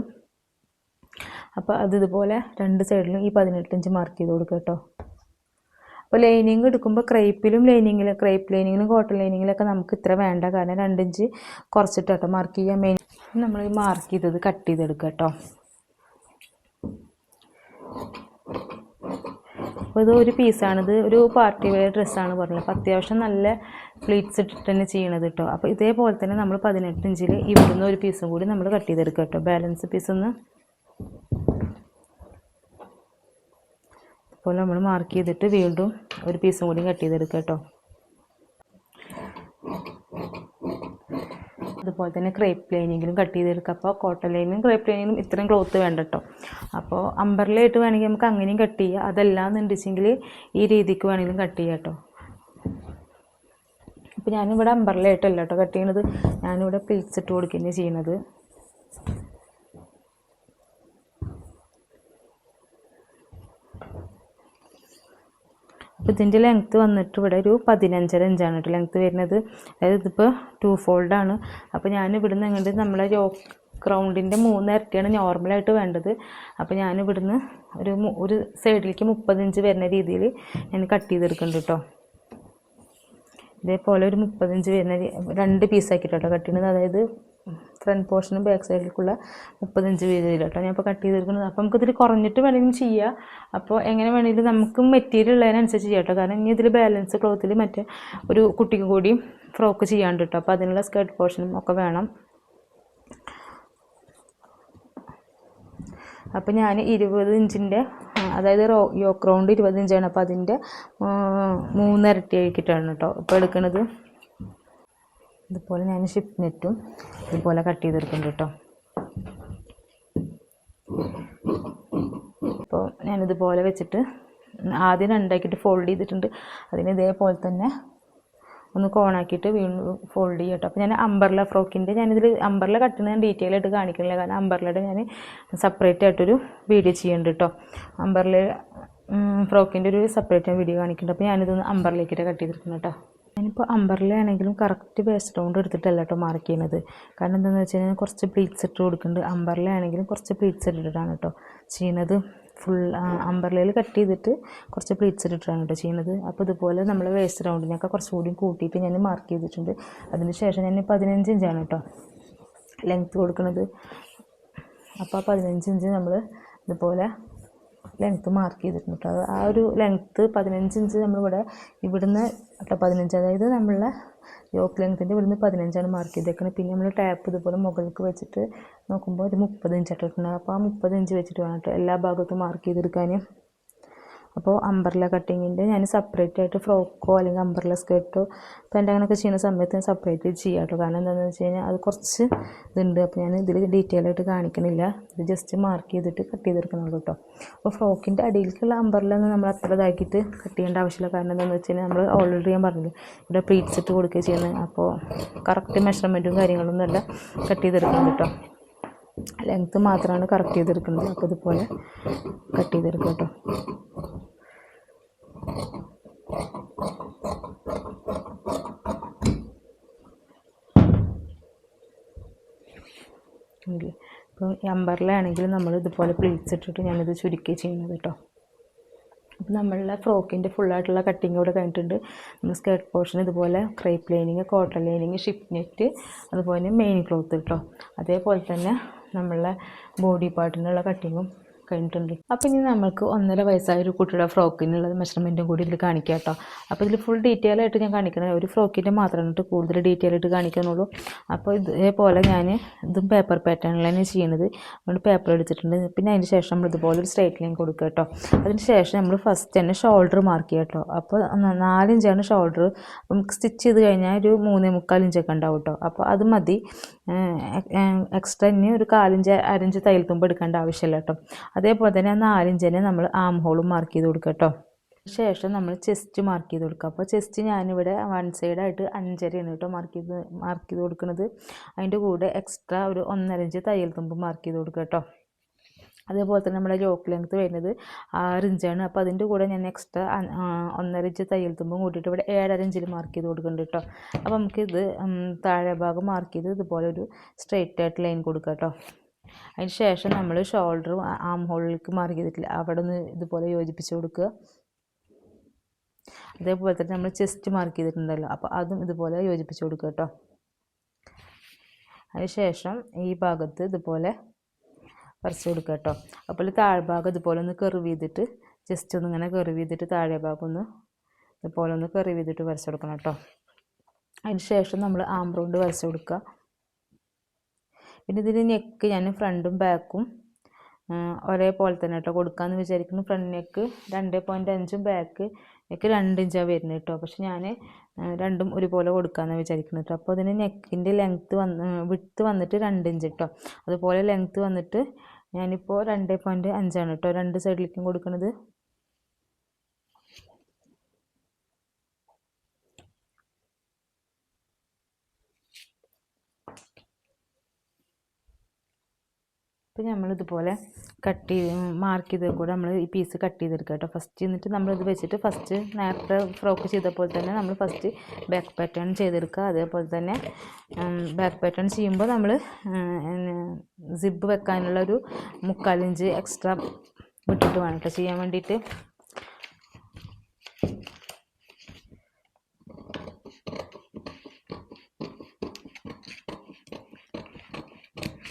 അപ്പോൾ അത് ഇതുപോലെ രണ്ട് സൈഡിലും ഈ 18 ഇഞ്ച് മാർക്ക് ചെയ്ത് കൊടുക്കുക കേട്ടോ. അപ്പോൾ ലൈനിങ് എടുക്കുമ്പോൾ ക്രേപ്പ് ലൈനിങ്ങിലും കോട്ടൺ ലൈനിങ്ങിലൊക്കെ നമുക്ക് ഇത്ര വേണ്ട, കാരണം 2 ഇഞ്ച് കുറച്ചിട്ട് കേട്ടോ മാർക്ക് ചെയ്യാൻ. മെയിൻ നമ്മൾ ഈ മാർക്ക് ചെയ്തത് കട്ട് ചെയ്തെടുക്കുക കേട്ടോ. അപ്പോൾ ഇത് ഒരു പീസാണിത്, ഒരു പാർട്ടി വെയർ ഡ്രസ്സാണ് പറഞ്ഞത്. അപ്പോൾ അത്യാവശ്യം നല്ല പ്ലീറ്റ്സ് ഇട്ടിട്ട് തന്നെ ചെയ്യണത് കേട്ടോ. അപ്പോൾ ഇതേപോലെ തന്നെ നമ്മൾ 18 ഇഞ്ചിൽ ഇവിടുന്ന് ഒരു പീസും കൂടി നമ്മൾ കട്ട് ചെയ്തെടുക്കുക കേട്ടോ. ബാലൻസ് പീസൊന്ന് അപ്പോൾ നമ്മൾ മാർക്ക് ചെയ്തിട്ട് വീണ്ടും ഒരു പീസും കൂടി കട്ട് ചെയ്തെടുക്കുക കേട്ടോ. അതുപോലെ തന്നെ ക്രേപ്പ് ലൈനിങ്ങിലും കട്ട് ചെയ്തെടുക്കുക. അപ്പോൾ കോട്ടൺ ലൈനിങ്ങും ക്രേപ്പ് ലൈനിങ്ങിലും ഇത്രയും ക്ലോത്ത് വേണ്ട കേട്ടോ. അപ്പോൾ അമ്പർലയായിട്ട് വേണമെങ്കിൽ നമുക്ക് അങ്ങനെയും കട്ട് ചെയ്യുക, അതല്ലാന്നുണ്ടെങ്കിൽ ഈ രീതിക്ക് വേണമെങ്കിലും കട്ട് ചെയ്യാം കേട്ടോ. അപ്പോൾ ഞാനിവിടെ അമ്പർലയായിട്ടല്ല കേട്ടോ കട്ട് ചെയ്യണത്, ഞാനിവിടെ പ്ലീറ്റ്സ് ഇട്ട് കൊടുക്കുകയാണ് ചെയ്യണത്. അപ്പോൾ ഇതിൻ്റെ ലെങ്ത്ത് വന്നിട്ട് ഇവിടെ ഒരു 15.5 ഇഞ്ചാണ് കേട്ടോ ലെങ്ത്ത് വരുന്നത്. അതായത് ഇതിപ്പോൾ 2 ഫോൾഡാണ്. അപ്പോൾ ഞാൻ ഇവിടുന്ന് എങ്ങോട്ട് നമ്മളെ റൗണ്ടിൻ്റെ 3 ഇരട്ടിയാണ് നോർമലായിട്ട് വേണ്ടത്. അപ്പോൾ ഞാൻ ഇവിടുന്ന് ഒരു സൈഡിലേക്ക് 30 ഇഞ്ച് വരുന്ന രീതിയിൽ ഞാൻ കട്ട് ചെയ്തെടുക്കുന്നുണ്ട് കേട്ടോ. ഇതേപോലെ ഒരു 30 ഇഞ്ച് വരുന്ന 2 പീസാക്കിയിട്ടോ കട്ട് ചെയ്യുന്നത്. അതായത് ഫ്രണ്ട് പോർഷനും ബാക്ക് സൈഡിലേക്കുള്ള 30 ഇഞ്ച് വീതിയിൽ കേട്ടോ ഞാൻ ഇപ്പോൾ കട്ട് ചെയ്തെടുക്കുന്നത്. അപ്പോൾ നമുക്കിതിൽ കുറഞ്ഞിട്ട് വേണമെങ്കിലും ചെയ്യാം. അപ്പോൾ എങ്ങനെ വേണമെങ്കിലും നമുക്ക് മെറ്റീരിയൽ ഉള്ളതിനനുസരിച്ച് ചെയ്യാം കേട്ടോ. കാരണം ഇനി ഇതിൽ ബാലൻസ് ക്ലോത്തിൽ മറ്റേ ഒരു കുട്ടിക്ക് കൂടി ഫ്രോക്ക് ചെയ്യാണ്ട് കേട്ടോ. അപ്പോൾ അതിനുള്ള സ്കേർട്ട് പോർഷനും ഒക്കെ വേണം. അപ്പോൾ ഞാൻ 20 ഇഞ്ചിൻ്റെ അതായത് യോക്ക് റൗണ്ട് 20 ഇഞ്ചാണ്. അപ്പോൾ അതിൻ്റെ 3 ഇരട്ടി ആക്കിയിട്ടാണ് കേട്ടോ ഇപ്പോൾ എടുക്കുന്നത്. ഇതുപോലെ ഞാൻ ഷിപ്പ് നെറ്റും ഇതുപോലെ കട്ട് ചെയ്തെടുക്കുന്നുണ്ട് കേട്ടോ. അപ്പോൾ ഞാനിതുപോലെ വെച്ചിട്ട് ആദ്യം രണ്ടാക്കിയിട്ട് ഫോൾഡ് ചെയ്തിട്ടുണ്ട്. അതിന് ഇതേപോലെ തന്നെ ഒന്ന് കോണാക്കിയിട്ട് വീണ്ടും ഫോൾഡ് ചെയ്യും കേട്ടോ. അപ്പോൾ ഞാൻ അമ്പർല ഫ്രോക്കിൻ്റെ ഞാനിതിൽ അമ്പർല കട്ടുന്നത് ഞാൻ ഡീറ്റെയിൽ ആയിട്ട് കാണിക്കുന്നില്ല, കാരണം അമ്പർലയുടെ ഞാൻ സെപ്പറേറ്റ് ആയിട്ടൊരു വീഡിയോ ചെയ്യുന്നുണ്ട് കേട്ടോ. അമ്പർല ഫ്രോക്കിൻ്റെ ഒരു സെപ്പറേറ്റ് വീഡിയോ കാണിക്കുന്നുണ്ട്. അപ്പോൾ ഞാനിതൊന്ന് അമ്പർലേക്കിട്ട് കട്ട് ചെയ്തിരിക്കുന്നു കേട്ടോ. ഞാനിപ്പോൾ അമ്പർല ആണെങ്കിലും കറക്റ്റ് വേസ്റ്റ് റൗണ്ട് എടുത്തിട്ടല്ല കേട്ടോ മാർക്ക് ചെയ്യുന്നത്. കാരണം എന്താണെന്ന് വെച്ച് കഴിഞ്ഞാൽ കുറച്ച് പ്ലീറ്റ്സ് ഇട്ട് കൊടുക്കുന്നുണ്ട്. അമ്പർല ആണെങ്കിലും കുറച്ച് പ്ലീറ്റ്സ് ഇട്ടിട്ടാണ് കേട്ടോ ചെയ്യുന്നത്. ഫുൾ അമ്പർലയിൽ കട്ട് ചെയ്തിട്ട് കുറച്ച് പ്ലീറ്റ്സ് ഇട്ടിട്ടാണ് കേട്ടോ ചെയ്യുന്നത്. അപ്പോൾ ഇതുപോലെ നമ്മൾ വേസ്റ്റ് റൗണ്ടിനൊക്കെ കുറച്ചുകൂടി കൂട്ടിയിട്ട് ഞാൻ മാർക്ക് ചെയ്തിട്ടുണ്ട്. അതിന് ശേഷം ഞാൻ 15 ഇഞ്ചാണ് കേട്ടോ ലെങ്ത്ത് കൊടുക്കുന്നത്. അപ്പോൾ 15 ഇഞ്ച് നമ്മൾ ഇതുപോലെ ലെങ്ത്ത് മാർക്ക് ചെയ്തിട്ടുണ്ട് കേട്ടോ. ആ ഒരു ലെങ്ത്ത് 15 ഇഞ്ച് നമ്മളിവിടെ ഇവിടുന്ന് കേട്ടോ 15, അതായത് നമ്മളെ യോക്ക് ലെങ്ത്തിൻ്റെ ഇവിടുന്ന് 15ആണ് മാർക്ക് ചെയ്തേക്കുന്നത്. പിന്നെ നമ്മൾ ടാപ്പ് ഇതുപോലെ മുകളിലേക്ക് വെച്ചിട്ട് നോക്കുമ്പോൾ ഒരു 30 ഇഞ്ച് ഇട്ടിട്ടുണ്ട്. അപ്പോൾ ആ 30 ഇഞ്ച് വെച്ചിട്ട് വേണം കേട്ടോ എല്ലാ ഭാഗത്തും മാർക്ക് ചെയ്തെടുക്കാൻ. അപ്പോൾ അമ്പർല കട്ടിങ്ങിൻ്റെ ഞാൻ സെപ്പറേറ്റ് ആയിട്ട് ഫ്രോക്കോ അല്ലെങ്കിൽ അമ്പർല സ്കേർട്ടോ പാൻ്റ് അങ്ങനെയൊക്കെ ചെയ്യുന്ന സമയത്ത് ഞാൻ സെപ്പറേറ്റ് ചെയ്യാം കേട്ടോ. കാരണം എന്താണെന്ന് വെച്ച് കഴിഞ്ഞാൽ അത് കുറച്ച് ഇതുണ്ട്. അപ്പോൾ ഞാൻ ഇതിൽ ഡീറ്റെയിൽ ആയിട്ട് കാണിക്കണില്ല, ഇത് ജസ്റ്റ് മാർക്ക് ചെയ്തിട്ട് കട്ട് ചെയ്തെടുക്കുന്നുള്ളൂ കേട്ടോ. അപ്പോൾ ഫ്രോക്കിൻ്റെ അടിയിലേക്കുള്ള അമ്പർലൊന്നും നമ്മൾ അത്ര ഇതാക്കിയിട്ട് കട്ട് ചെയ്യേണ്ട ആവശ്യമില്ല. കാരണം എന്താണെന്ന് വെച്ച് കഴിഞ്ഞാൽ നമ്മൾ ഓൾറെഡി ഞാൻ പറഞ്ഞില്ല ഇവിടെ പ്ലീറ്റ്സ് ഇട്ട് കൊടുക്കുക ചെയ്യുന്നത്. അപ്പോൾ കറക്റ്റ് മെഷർമെൻറ്റും കാര്യങ്ങളൊന്നും അല്ല കട്ട് ചെയ്തെടുക്കുന്നത് കേട്ടോ. ലെങ്ത്ത് മാത്രമാണ് കറക്റ്റ് ചെയ്തെടുക്കുന്നത്. അപ്പോൾ ഇതുപോലെ കട്ട് ചെയ്തെടുക്കുക കേട്ടോ. ഇപ്പോൾ അപ്പോൾ ഈ അമ്പർലയാണെങ്കിൽ നമ്മൾ ഇതുപോലെ പ്ലീറ്റ്സ് ഇട്ടിട്ട് ഞാനിത് ചുരുക്കി ചെയ്യുന്നത് കേട്ടോ. അപ്പോൾ നമ്മളുടെ ഫ്രോക്കിൻ്റെ ഫുള്ളായിട്ടുള്ള കട്ടിങ് കൂടെ കഴിഞ്ഞിട്ടുണ്ട്. നമ്മൾ സ്കേർട്ട് പോർഷൻ ഇതുപോലെ crepe lining, cotton lining, ship net, അതുപോലെ മെയിൻ ക്ലോത്ത് കേട്ടോ. അതേപോലെ തന്നെ നമ്മളുടെ ബോഡി പാർട്ടിനുള്ള കട്ടിങ്ങും കഴിഞ്ഞിട്ടുണ്ട്. അപ്പോൾ ഇനി നമുക്ക് 1.5 വയസ്സായ ഒരു കുട്ടിയുടെ ഫ്രോക്കിനുള്ള മെഷർമെൻറ്റും കൂടി ഇതിൽ കാണിക്കാം കേട്ടോ. അപ്പോൾ ഇതിൽ ഫുൾ ഡീറ്റെയിൽ ആയിട്ട് ഞാൻ കാണിക്കുന്നത് ഒരു ഫ്രോക്കിൻ്റെ മാത്രമാണ് കൂടുതൽ ഡീറ്റെയിൽ ആയിട്ട് കാണിക്കുന്നുള്ളൂ. അപ്പോൾ ഇതേപോലെ ഞാൻ ഇതും പേപ്പർ പാറ്റേണിൽ തന്നെ ചെയ്യുന്നത്. അതുകൊണ്ട് പേപ്പർ എടുത്തിട്ടുണ്ട്. പിന്നെ അതിന് ശേഷം നമ്മൾ ഇതുപോലെ ഒരു സ്ട്രൈറ്റ് ലൈൻ കൊടുക്കുക കേട്ടോ. അതിന് ശേഷം നമ്മൾ ഫസ്റ്റ് തന്നെ ഷോൾഡർ മാർക്ക് ചെയ്യുക കേട്ടോ. അപ്പോൾ 4 ഇഞ്ചാണ് ഷോൾഡർ. അപ്പം സ്റ്റിച്ച് ചെയ്ത് കഴിഞ്ഞാൽ ഒരു 3.25 ഇഞ്ചൊക്കെ ഉണ്ടാവും കേട്ടോ. അപ്പോൾ അത് മതി. എക്സ്ട്രാ ഇനി ഒരു 1/4 ഇഞ്ച് 1/2 ഇഞ്ച് തയ്യൽ തുമ്പ് എടുക്കേണ്ട ആവശ്യമില്ല കേട്ടോ. അതേപോലെ തന്നെ 4 ഇഞ്ചിനെ നമ്മൾ ആം ഹോളും മാർക്ക് ചെയ്ത് കൊടുക്കുക കേട്ടോ. ശേഷം നമ്മൾ ചെസ്റ്റ് മാർക്ക് ചെയ്ത് കൊടുക്കുക. അപ്പോൾ ചെസ്റ്റ് ഞാനിവിടെ 1 സൈഡായിട്ട് 5.5 കേട്ടോ മാർക്ക് ചെയ്ത് കൊടുക്കുന്നത്. അതിൻ്റെ കൂടെ എക്സ്ട്രാ ഒരു 1.5 ഇഞ്ച് തയ്യൽ തുമ്പ് മാർക്ക് ചെയ്ത് കൊടുക്കുക കേട്ടോ. അതേപോലെ തന്നെ നമ്മുടെ യോക്ക് ലെങ്ത്ത് വരുന്നത് 6 ഇഞ്ചാണ്. അപ്പോൾ അതിൻ്റെ കൂടെ ഞാൻ എക്സ്ട്രാ 1.5 ഇഞ്ച് തയ്യൽ തുമ്പും കൂട്ടിയിട്ട് ഇവിടെ 7.5 ഇഞ്ചിൽ മാർക്ക് ചെയ്ത് കൊടുക്കുന്നുണ്ട് കേട്ടോ. അപ്പോൾ നമുക്കിത് താഴെ ഭാഗം മാർക്ക് ചെയ്ത് ഇതുപോലെ ഒരു സ്ട്രെയിറ്റ് ആയിട്ട് ലൈൻ കൊടുക്കുക കേട്ടോ. അതിന് ശേഷം നമ്മൾ ഷോൾഡർ ആം ഹോളിലേക്ക് മാർക്ക് ചെയ്തിട്ടില്ല, അവിടെ നിന്ന് ഇതുപോലെ യോജിപ്പിച്ച് കൊടുക്കുക. അതേപോലെ തന്നെ നമ്മൾ ചെസ്റ്റ് മാർക്ക് ചെയ്തിട്ടുണ്ടല്ലോ, അപ്പോൾ അതും ഇതുപോലെ യോജിപ്പിച്ച് കൊടുക്കുക കേട്ടോ. അതിന് ശേഷം ഈ ഭാഗത്ത് ഇതുപോലെ വരച്ച് കൊടുക്കുക കേട്ടോ. അപ്പോൾ താഴ്ഭാഗം ഇതുപോലെ ഒന്ന് കർവ് ചെയ്തിട്ട് ജസ്റ്റ് ഒന്ന് ഇങ്ങനെ കർവ് ചെയ്തിട്ട് താഴെ ഭാഗം ഒന്ന് ഇതുപോലെ ഒന്ന് കർവ് ചെയ്തിട്ട് വരച്ച് കൊടുക്കണം കേട്ടോ. അതിന് ശേഷം നമ്മൾ ആം റൗണ്ട് വരച്ച് കൊടുക്കുക. പിന്നെ ഇതിന് നെക്ക് ഞാൻ ഫ്രണ്ടും ബാക്കും ഒരേപോലെ തന്നെ കേട്ടോ കൊടുക്കാമെന്ന് വിചാരിക്കുന്നു. ഫ്രണ്ട് നെക്ക് 2.5 ബാക്ക് നെക്ക് 2 ഇഞ്ചാണ് വരുന്നത് കേട്ടോ. പക്ഷെ ഞാൻ രണ്ടും ഒരുപോലെ കൊടുക്കാമെന്ന് വിചാരിക്കുന്നത് കേട്ടോ. അപ്പോൾ അതിന് നെക്കിൻ്റെ ലെങ്ത്ത് വിഡ്ത്ത് വന്നിട്ട് 2 ഇഞ്ച് കേട്ടോ. അതുപോലെ ലെങ്ത്ത് വന്നിട്ട് ഞാനിപ്പോൾ 2.5 കേട്ടോ 2 സൈഡിലേക്കും കൊടുക്കുന്നത്. അപ്പോൾ നമ്മളിതുപോലെ മാർക്ക് ചെയ്ത് കൂടെ നമ്മൾ ഈ പീസ് കട്ട് ചെയ്തെടുക്കുക കേട്ടോ ഫസ്റ്റ്. എന്നിട്ട് നമ്മളിത് വെച്ചിട്ട് ഫസ്റ്റ് നേരത്തെ ഫ്രോക്ക് ചെയ്തപ്പോൾ തന്നെ നമ്മൾ ഫസ്റ്റ് ബാക്ക് പാറ്റേൺ ചെയ്തെടുക്കുക. അതേപോലെ തന്നെ ബാക്ക് പാറ്റേൺ ചെയ്യുമ്പോൾ നമ്മൾ സിബ് വെക്കാനുള്ളൊരു 3/4 ഇഞ്ച് എക്സ്ട്രാ വിട്ടിട്ട് വേണം കേട്ടോ ചെയ്യാൻ വേണ്ടിയിട്ട്.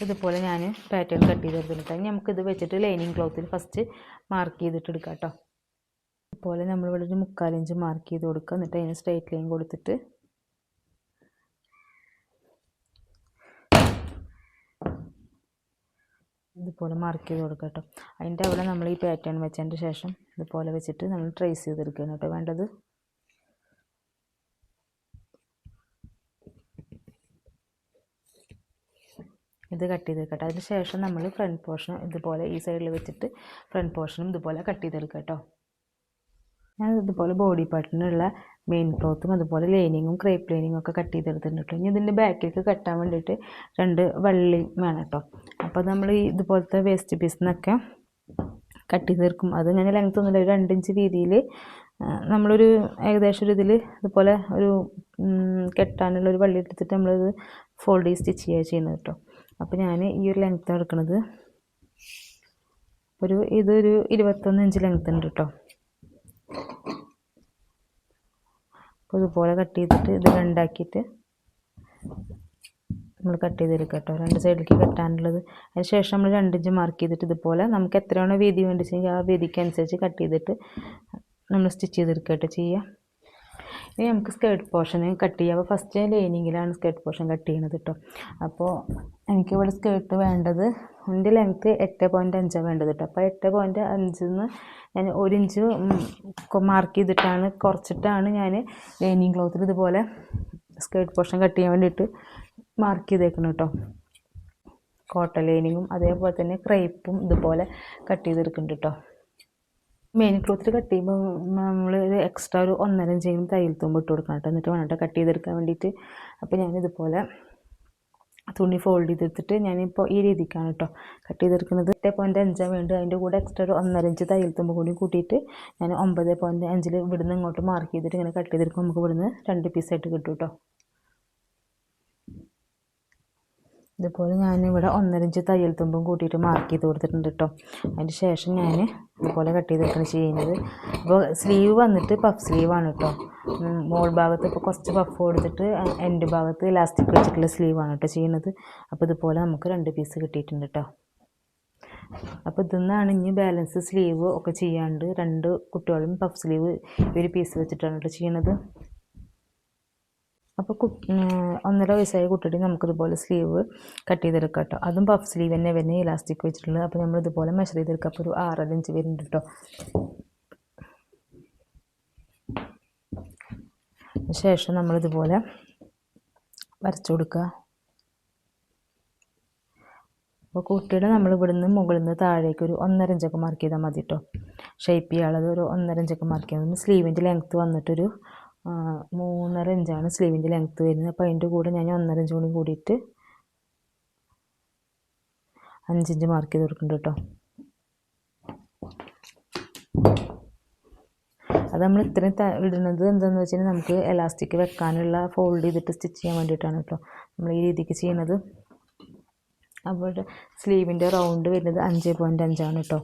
ഇതുപോലെ ഞാൻ പാറ്റേൺ കട്ട് ചെയ്തെടുത്തിട്ട് ഇനി നമുക്കിത് വെച്ചിട്ട് ലൈനിങ് ക്ലോത്തിൽ ഫസ്റ്റ് മാർക്ക് ചെയ്തിട്ട് എടുക്കാം കേട്ടോ. ഇതുപോലെ നമ്മളിവിടെ ഒരു 3/4 ഇഞ്ച് മാർക്ക് ചെയ്ത് കൊടുക്കുക. എന്നിട്ട് അതിന് സ്ട്രൈറ്റ് ലൈൻ കൊടുത്തിട്ട് ഇതുപോലെ മാർക്ക് ചെയ്ത് കൊടുക്കുക കേട്ടോ. അതിൻ്റെ അവിടെ നമ്മൾ ഈ പാറ്റേൺ വെച്ചതിൻ്റെ ശേഷം ഇതുപോലെ വെച്ചിട്ട് നമ്മൾ ട്രേസ് ചെയ്തെടുക്കുകയാണ് കേട്ടോ വേണ്ടത്. ഇത് കട്ട് ചെയ്തെടുക്കട്ടെ. അതിന് ശേഷം നമ്മൾ ഫ്രണ്ട് പോർഷൻ ഇതുപോലെ ഈ സൈഡിൽ വെച്ചിട്ട് ഫ്രണ്ട് പോർഷനും ഇതുപോലെ കട്ട് ചെയ്തെടുക്കുക കേട്ടോ. ഞാൻ ഇതുപോലെ ബോഡി പാർട്ടിനുള്ള മെയിൻ ക്ലോത്തും അതുപോലെ ലൈനിങ്ങും ക്രേപ്പ് ലൈനിങ്ങും ഒക്കെ കട്ട് ചെയ്തെടുത്തിട്ടുണ്ട് കേട്ടോ. ഇനി ഇതിൻ്റെ ബാക്കിലേക്ക് കട്ടാൻ വേണ്ടിയിട്ട് 2 വള്ളി വേണം കേട്ടോ. അപ്പോൾ നമ്മൾ ഈ ഇതുപോലത്തെ വേസ്റ്റ് പീസിൽ നിന്നൊക്കെ കട്ട് ചെയ്തെടുക്കും. അത് ഞാൻ ലെങ്ത്ത് ഒന്നുമില്ല, ഒരു 2 ഇഞ്ച് വീതിയിൽ നമ്മളൊരു ഏകദേശം ഒരു ഇതിൽ ഇതുപോലെ ഒരു കെട്ടാനുള്ളൊരു വള്ളി എടുത്തിട്ട് നമ്മളിത് ഫോൾഡ് ചെയ്ത് സ്റ്റിച്ച് ചെയ്യുക ചെയ്യുന്നത് കേട്ടോ. അപ്പോൾ ഞാൻ ഈ ഒരു ലെങ്ത്താണ് എടുക്കുന്നത്. ഇതൊരു 21 ഇഞ്ച് ലെങ്ത്ത് ഉണ്ട് കേട്ടോ. അപ്പോൾ ഇതുപോലെ കട്ട് ചെയ്തിട്ട് ഇത് രണ്ടാക്കിയിട്ട് നമ്മൾ കട്ട് ചെയ്തെടുക്കുക കേട്ടോ 2 സൈഡിലേക്ക് കെട്ടാനുള്ളത്. അതിന് ശേഷം നമ്മൾ 2 ഇഞ്ച് മാർക്ക് ചെയ്തിട്ട് ഇതുപോലെ നമുക്ക് എത്രയാണോ വീതി വേണ്ടിച്ചെങ്കിൽ ആ വീതിക്ക് അനുസരിച്ച് കട്ട് ചെയ്തിട്ട് നമ്മൾ സ്റ്റിച്ച് ചെയ്തെടുക്കുക കേട്ടോ ചെയ്യുക. ഇനി നമുക്ക് സ്കേർട്ട് പോർഷൻ കട്ട് ചെയ്യാം. അപ്പോൾ ഫസ്റ്റ് ലൈനിങ്ങിലാണ് സ്കേർട്ട് പോർഷൻ കട്ട് ചെയ്യുന്നത് കേട്ടോ. അപ്പോൾ എനിക്കിവിടെ സ്കേർട്ട് വേണ്ടത് എൻ്റെ ലെങ്ത്ത് 8.5 വേണ്ടത് കേട്ടോ. അപ്പോൾ 8.5 ഞാൻ 1 ഇഞ്ച് മാർക്ക് ചെയ്തിട്ടാണ് കുറച്ചിട്ടാണ് ഞാൻ ലൈനിങ് ക്ലോത്തിൽ ഇതുപോലെ സ്കേർട്ട് പോർഷൻ കട്ട് ചെയ്യാൻ വേണ്ടിയിട്ട് മാർക്ക് ചെയ്തേക്കണം കേട്ടോ. കോട്ടൺ ലൈനിങ്ങും അതേപോലെ തന്നെ ക്രേപ്പും ഇതുപോലെ കട്ട് ചെയ്തെടുക്കുന്നുണ്ട് കേട്ടോ. മെയിൻ ക്ലോത്തിൽ കട്ട് ചെയ്യുമ്പോൾ നമ്മൾ എക്സ്ട്രാ ഒരു 1.5 ഇഞ്ചെങ്കിലും തയ്യൽ തുമ്പ് ഇട്ട് കൊടുക്കണം കേട്ടോ. എന്നിട്ട് വേണം കേട്ടോ കട്ട് ചെയ്തെടുക്കാൻ വേണ്ടിയിട്ട്. അപ്പോൾ ഞാനിതുപോലെ തുണി ഫോൾഡ് ചെയ്തെടുത്തിട്ട് ഞാനിപ്പോൾ ഈ രീതിക്കാണ് കേട്ടോ കട്ട് ചെയ്തെടുക്കുന്നത്. 8.5 വേണ്ടത്. അതിൻ്റെ കൂടെ എക്സ്ട്രാ ഒരു 1.5 ഇഞ്ച് തയ്യൽ തുമ്പ് കൂടി കൂട്ടിയിട്ട് ഞാൻ 9.5 ഇവിടുന്ന് ഇങ്ങോട്ട് മാർക്ക് ചെയ്തിട്ട് ഇങ്ങനെ കട്ട് ചെയ്തെടുക്കുമ്പോൾ നമുക്ക് ഇവിടുന്ന് 2 പീസായിട്ട് കിട്ടും കേട്ടോ. ഇതുപോലെ ഞാനിവിടെ 1.5 ഇഞ്ച് തയ്യൽ തുമ്പും കൂട്ടിയിട്ട് മാർക്ക് ചെയ്ത് കൊടുത്തിട്ടുണ്ട് കേട്ടോ. അതിന് ശേഷം ഞാൻ ഇതുപോലെ കട്ട് ചെയ്തെടുക്കുകയാണ് ചെയ്യുന്നത്. അപ്പോൾ സ്ലീവ് വന്നിട്ട് പഫ് സ്ലീവാണ് കേട്ടോ. മോൾ ഭാഗത്ത് ഇപ്പോൾ കുറച്ച് പഫ് കൊടുത്തിട്ട് എൻഡ് ഭാഗത്ത് ഇലാസ്റ്റിക് വെച്ചിട്ടുള്ള സ്ലീവാണ് കേട്ടോ ചെയ്യുന്നത്. അപ്പോൾ ഇതുപോലെ നമുക്ക് 2 പീസ് കിട്ടിയിട്ടുണ്ട് കേട്ടോ. അപ്പോൾ ഇതിന്നാണ് ഇനി ബാലൻസ് സ്ലീവ് ഒക്കെ ചെയ്യാണ്ട് 2 കുട്ടികളും പഫ് സ്ലീവ് 1 പീസ് വെച്ചിട്ടാണ് കേട്ടോ ചെയ്യുന്നത്. അപ്പോൾ 1.5 വയസ്സായ കുട്ടിയുടെ നമുക്കിതുപോലെ സ്ലീവ് കട്ട് ചെയ്തെടുക്കാം കേട്ടോ. അതും പഫ് സ്ലീവ് തന്നെ വരുന്ന ഇലാസ്റ്റിക് വെച്ചിട്ടുള്ളത്. അപ്പോൾ നമ്മളിതുപോലെ മെഷർ ചെയ്തെടുക്കുക. അപ്പോൾ ഒരു 6.5 ഇഞ്ച് വരുന്നുണ്ട് കേട്ടോ. ശേഷം നമ്മളിതുപോലെ വരച്ചു കൊടുക്കുക. അപ്പോൾ കുട്ടിയുടെ നമ്മൾ ഇവിടുന്ന് മുകളിൽ നിന്ന് താഴേക്ക് ഒരു 1.5 ഇഞ്ചൊക്കെ മാർക്ക് ചെയ്താൽ മതി കേട്ടോ. ഷേപ്പ് ചെയ്യാനുള്ളത് ഒരു 1.5 ഇഞ്ചൊക്കെ മാർക്ക് ചെയ്യണം. സ്ലീവിൻ്റെ ലെങ്ത്ത് വന്നിട്ടൊരു 3.5 ഇഞ്ചാണ് സ്ലീവിൻ്റെ ലെങ്ത്ത് വരുന്നത്. അപ്പോൾ അതിൻ്റെ കൂടെ ഞാൻ 1.5 ഇഞ്ച് കൂടി കൂടിയിട്ട് 5 ഇഞ്ച് മാർക്ക് ചെയ്ത് കൊടുക്കുന്നുണ്ട് കേട്ടോ. അത് നമ്മൾ ഇത്രയും ഇടുന്നത് എന്താണെന്ന് വെച്ച് കഴിഞ്ഞാൽ നമുക്ക് എലാസ്റ്റിക് വെക്കാനുള്ള ഫോൾഡ് ചെയ്തിട്ട് സ്റ്റിച്ച് ചെയ്യാൻ വേണ്ടിയിട്ടാണ് കേട്ടോ നമ്മൾ ഈ രീതിക്ക് ചെയ്യുന്നത്. അപ്പോൾ സ്ലീവിൻ്റെ റൗണ്ട് വരുന്നത് 5.5 കേട്ടോ.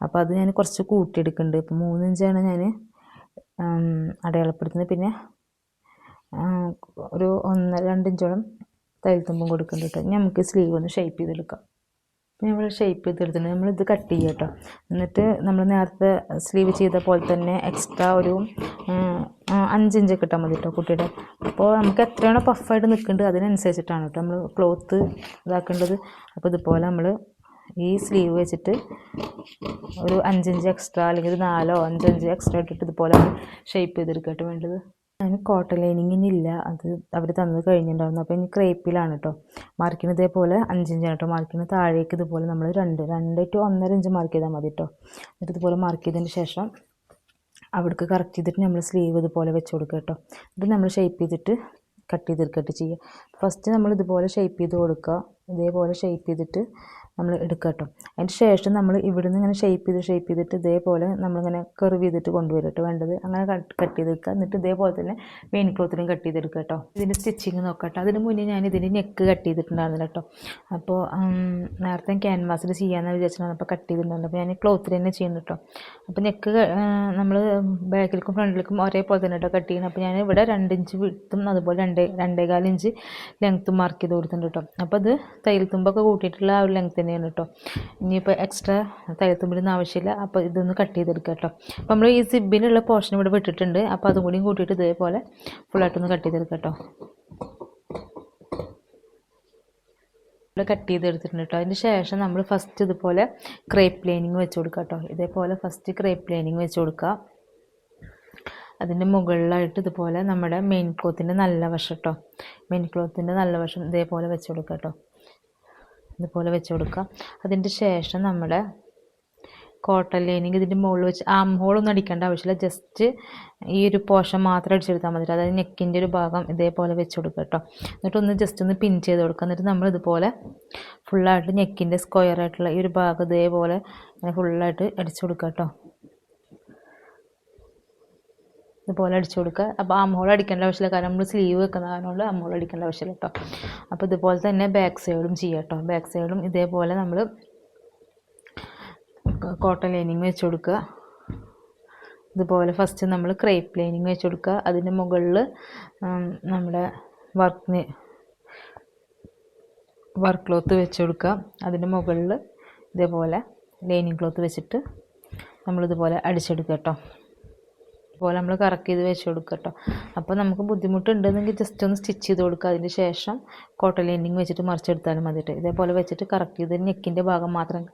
അപ്പോൾ അത് ഞാൻ കുറച്ച് കൂട്ടിയെടുക്കുന്നുണ്ട്. ഇപ്പോൾ 3 ഇഞ്ചാണ് ഞാൻ അടയാളപ്പെടുത്തുന്നത്. പിന്നെ ഒരു 1-2 ഇഞ്ചോളം തയ്യൽ തുമ്പും കൊടുക്കുന്നുണ്ട് കേട്ടോ. നമുക്ക് സ്ലീവ് ഒന്ന് ഷേപ്പ് ചെയ്തെടുക്കാം. അപ്പോൾ നമ്മൾ ഷേപ്പ് ചെയ്തെടുത്തിട്ടുണ്ട്. നമ്മളിത് കട്ട് ചെയ്യുക കേട്ടോ. എന്നിട്ട് നമ്മൾ നേരത്തെ സ്ലീവ് ചെയ്ത പോലെ തന്നെ എക്സ്ട്രാ ഒരു 5 ഇഞ്ച് കിട്ടാൻ മതി കേട്ടോ കുട്ടിയുടെ. അപ്പോൾ നമുക്ക് എത്രയാണോ പഫായിട്ട് നിൽക്കേണ്ടത് അതിനനുസരിച്ചിട്ടാണ് കേട്ടോ നമ്മൾ ക്ലോത്ത് ഇതാക്കേണ്ടത്. അപ്പോൾ ഇതുപോലെ നമ്മൾ ഈ സ്ലീവ് വെച്ചിട്ട് ഒരു 5 ഇഞ്ച് എക്സ്ട്രാ അല്ലെങ്കിൽ ഒരു 4-5 ഇഞ്ച് എക്സ്ട്രാ ഇട്ടിട്ട് ഇതുപോലെ ഷേപ്പ് ചെയ്തെടുക്കുക കേട്ടോ വേണ്ടത്. അതിന് കോട്ടൺ ലൈനിങ്ങിനില്ല, അത് അവർ തന്നത് കഴിഞ്ഞിട്ടുണ്ടായിരുന്നു. അപ്പോൾ ഇനി ക്രേപ്പിലാണ് കേട്ടോ മാർക്കിന്. ഇതേപോലെ 5 ഇഞ്ചാണ് കേട്ടോ മാർക്കിന്. താഴേക്ക് ഇതുപോലെ നമ്മൾ 2 to 1.5 ഇഞ്ച് മാർക്ക് ചെയ്താൽ മതി കേട്ടോ. എന്നിട്ട് ഇതുപോലെ മാർക്ക് ചെയ്തതിന് ശേഷം അവിടേക്ക് കറക്റ്റ് ചെയ്തിട്ട് നമ്മൾ സ്ലീവ് ഇതുപോലെ വെച്ച് കൊടുക്കുക കേട്ടോ. ഇത് നമ്മൾ ഷേപ്പ് ചെയ്തിട്ട് കട്ട് ചെയ്തെടുക്കട്ട് ചെയ്യുക. ഫസ്റ്റ് നമ്മൾ ഇതുപോലെ ഷേപ്പ് ചെയ്ത് കൊടുക്കുക. ഇതേപോലെ ഷേപ്പ് ചെയ്തിട്ട് നമ്മൾ എടുക്കുക കേട്ടോ. അതിന് ശേഷം നമ്മൾ ഇവിടുന്ന് ഇങ്ങനെ ഷേപ്പ് ചെയ്തിട്ട് ഇതേപോലെ നമ്മളിങ്ങനെ കർവ് ചെയ്തിട്ട് കൊണ്ടുവരും കേട്ടോ വേണ്ടത്. അങ്ങനെ കട്ട് ചെയ്തെടുക്കുക. എന്നിട്ട് ഇതേപോലെ തന്നെ മെയിൻ ക്ലോത്തിലും കട്ട് ചെയ്തെടുക്കുക കേട്ടോ. ഇതിൻ്റെ സ്റ്റിച്ചിങ് നോക്കട്ടെ. അതിന് മുന്നേ ഞാൻ ഇതിൻ്റെ നെക്ക് കട്ട് ചെയ്തിട്ടുണ്ടായിരുന്നില്ല കേട്ടോ. അപ്പോൾ നേരത്തെ ക്യാൻവാസിൽ ചെയ്യാമെന്ന് വിചാരിച്ചിട്ടാണ് അപ്പോൾ കട്ട് ചെയ്തിട്ടുണ്ടായിരുന്നു. അപ്പോൾ ഞാൻ ക്ലോത്തിൽ തന്നെ ചെയ്യുന്നു കേട്ടോ. അപ്പോൾ നെക്ക് നമ്മൾ ബാക്കിലേക്കും ഫ്രണ്ടിലേക്കും ഒരേപോലെ തന്നെ കേട്ടോ കട്ട് ചെയ്യുന്നത്. അപ്പോൾ ഞാൻ ഇവിടെ 2 ഇഞ്ച് വിട്ടും അതുപോലെ 2.25 ഇഞ്ച് ലെങ്ത്തും മാർക്ക് ചെയ്ത് കൊടുത്തിട്ടുണ്ട് കേട്ടോ. അപ്പോൾ അത് തയ്യൽ തുമ്പൊക്കെ കൂട്ടിയിട്ടുള്ള ആ ഒരു ലെങ്ത്ത് തന്നെയാണ് കേട്ടോ. ഇനിയിപ്പോൾ എക്സ്ട്രാ തയ്യൽ തുമ്പിലൊന്നും ആവശ്യമില്ല. അപ്പോൾ ഇതൊന്ന് കട്ട് ചെയ്തെടുക്കുക കേട്ടോ. അപ്പോൾ നമ്മൾ ഈ സിബിനുള്ള പോർഷൻ ഇവിടെ വിട്ടിട്ടുണ്ട്. അപ്പോൾ അതും കൂടിയും കൂട്ടിയിട്ട് ഇതേപോലെ ഫുള്ളായിട്ടൊന്ന് കട്ട് ചെയ്തെടുക്കുക കേട്ടോ. കട്ട് ചെയ്തെടുത്തിട്ടുണ്ട് കേട്ടോ. അതിന് ശേഷം നമ്മൾ ഫസ്റ്റ് ഇതുപോലെ ക്രേപ്പ് ലൈനിങ് വെച്ച് കൊടുക്കുക കേട്ടോ. ഇതേപോലെ ഫസ്റ്റ് ക്രേപ്പ് ലൈനിങ് വെച്ച് കൊടുക്കുക. അതിൻ്റെ മുകളിലായിട്ട് ഇതുപോലെ നമ്മുടെ മെയിൻ ക്ലോത്തിൻ്റെ നല്ല വശം കേട്ടോ. മെയിൻ ക്ലോത്തിൻ്റെ നല്ല വശം ഇതേപോലെ വെച്ച് കൊടുക്കുക കേട്ടോ. ഇതുപോലെ വെച്ച് കൊടുക്കുക. അതിൻ്റെ ശേഷം നമ്മുടെ കോട്ടൺ ലൈനിങ് ഇതിൻ്റെ മുകളിൽ വെച്ച് ആം ഹോളൊന്നും അടിക്കേണ്ട ആവശ്യമില്ല. ജസ്റ്റ് ഈ ഒരു പോർഷൻ മാത്രം അടിച്ചെടുത്താൽ മതി. അതായത് നെക്കിൻ്റെ ഒരു ഭാഗം ഇതേപോലെ വെച്ച് കൊടുക്കുക കേട്ടോ. എന്നിട്ടൊന്ന് ജസ്റ്റ് ഒന്ന് പിൻ ചെയ്ത് കൊടുക്കുക. എന്നിട്ട് നമ്മൾ ഇതുപോലെ ഫുള്ളായിട്ട് നെക്കിൻ്റെ സ്ക്വയർ ആയിട്ടുള്ള ഈ ഒരു ഭാഗം ഇതേപോലെ ഫുള്ളായിട്ട് അടിച്ചു കൊടുക്കുക കേട്ടോ. ഇതുപോലെ അടിച്ചു കൊടുക്കുക. അപ്പോൾ ആംഹോൾ അടിക്കേണ്ട ആവശ്യമില്ല, കാരണം നമ്മൾ സ്ലീവ് വെക്കുന്ന കാരണം കൊണ്ട് ആംഹോൾ അടിക്കേണ്ട ആവശ്യമില്ല കേട്ടോ. അപ്പോൾ ഇതുപോലെ തന്നെ ബാക്ക് സൈഡും ചെയ്യാം കേട്ടോ. ബാക്ക് സൈഡും ഇതേപോലെ നമ്മൾ കോട്ടൺ ലൈനിങ് വെച്ച് കൊടുക്കുക. ഇതുപോലെ ഫസ്റ്റ് നമ്മൾ ക്രേപ്പ് ലൈനിങ് വെച്ച് കൊടുക്കുക. അതിൻ്റെ മുകളിൽ നമ്മുടെ വർക്ക് ക്ലോത്ത് വെച്ച് കൊടുക്കുക. അതിൻ്റെ മുകളിൽ ഇതേപോലെ ലൈനിങ് ക്ലോത്ത് വെച്ചിട്ട് നമ്മളിതുപോലെ അടിച്ചെടുക്കുക കേട്ടോ. അതുപോലെ നമ്മൾ കറക്റ്റ് ചെയ്ത് വെച്ച് കൊടുക്കുക കേട്ടോ. അപ്പോൾ നമുക്ക് ബുദ്ധിമുട്ടുണ്ടെന്നെങ്കിൽ ജസ്റ്റ് ഒന്ന് സ്റ്റിച്ച് ചെയ്ത് കൊടുക്കുക. അതിന് ശേഷം കോട്ടൺ ലൈനിങ് വെച്ചിട്ട് മറിച്ചെടുത്താലും മതിയിട്ട്. ഇതേപോലെ വെച്ചിട്ട് കറക്റ്റ് ചെയ്ത് നെക്കിൻ്റെ ഭാഗം മാത്രം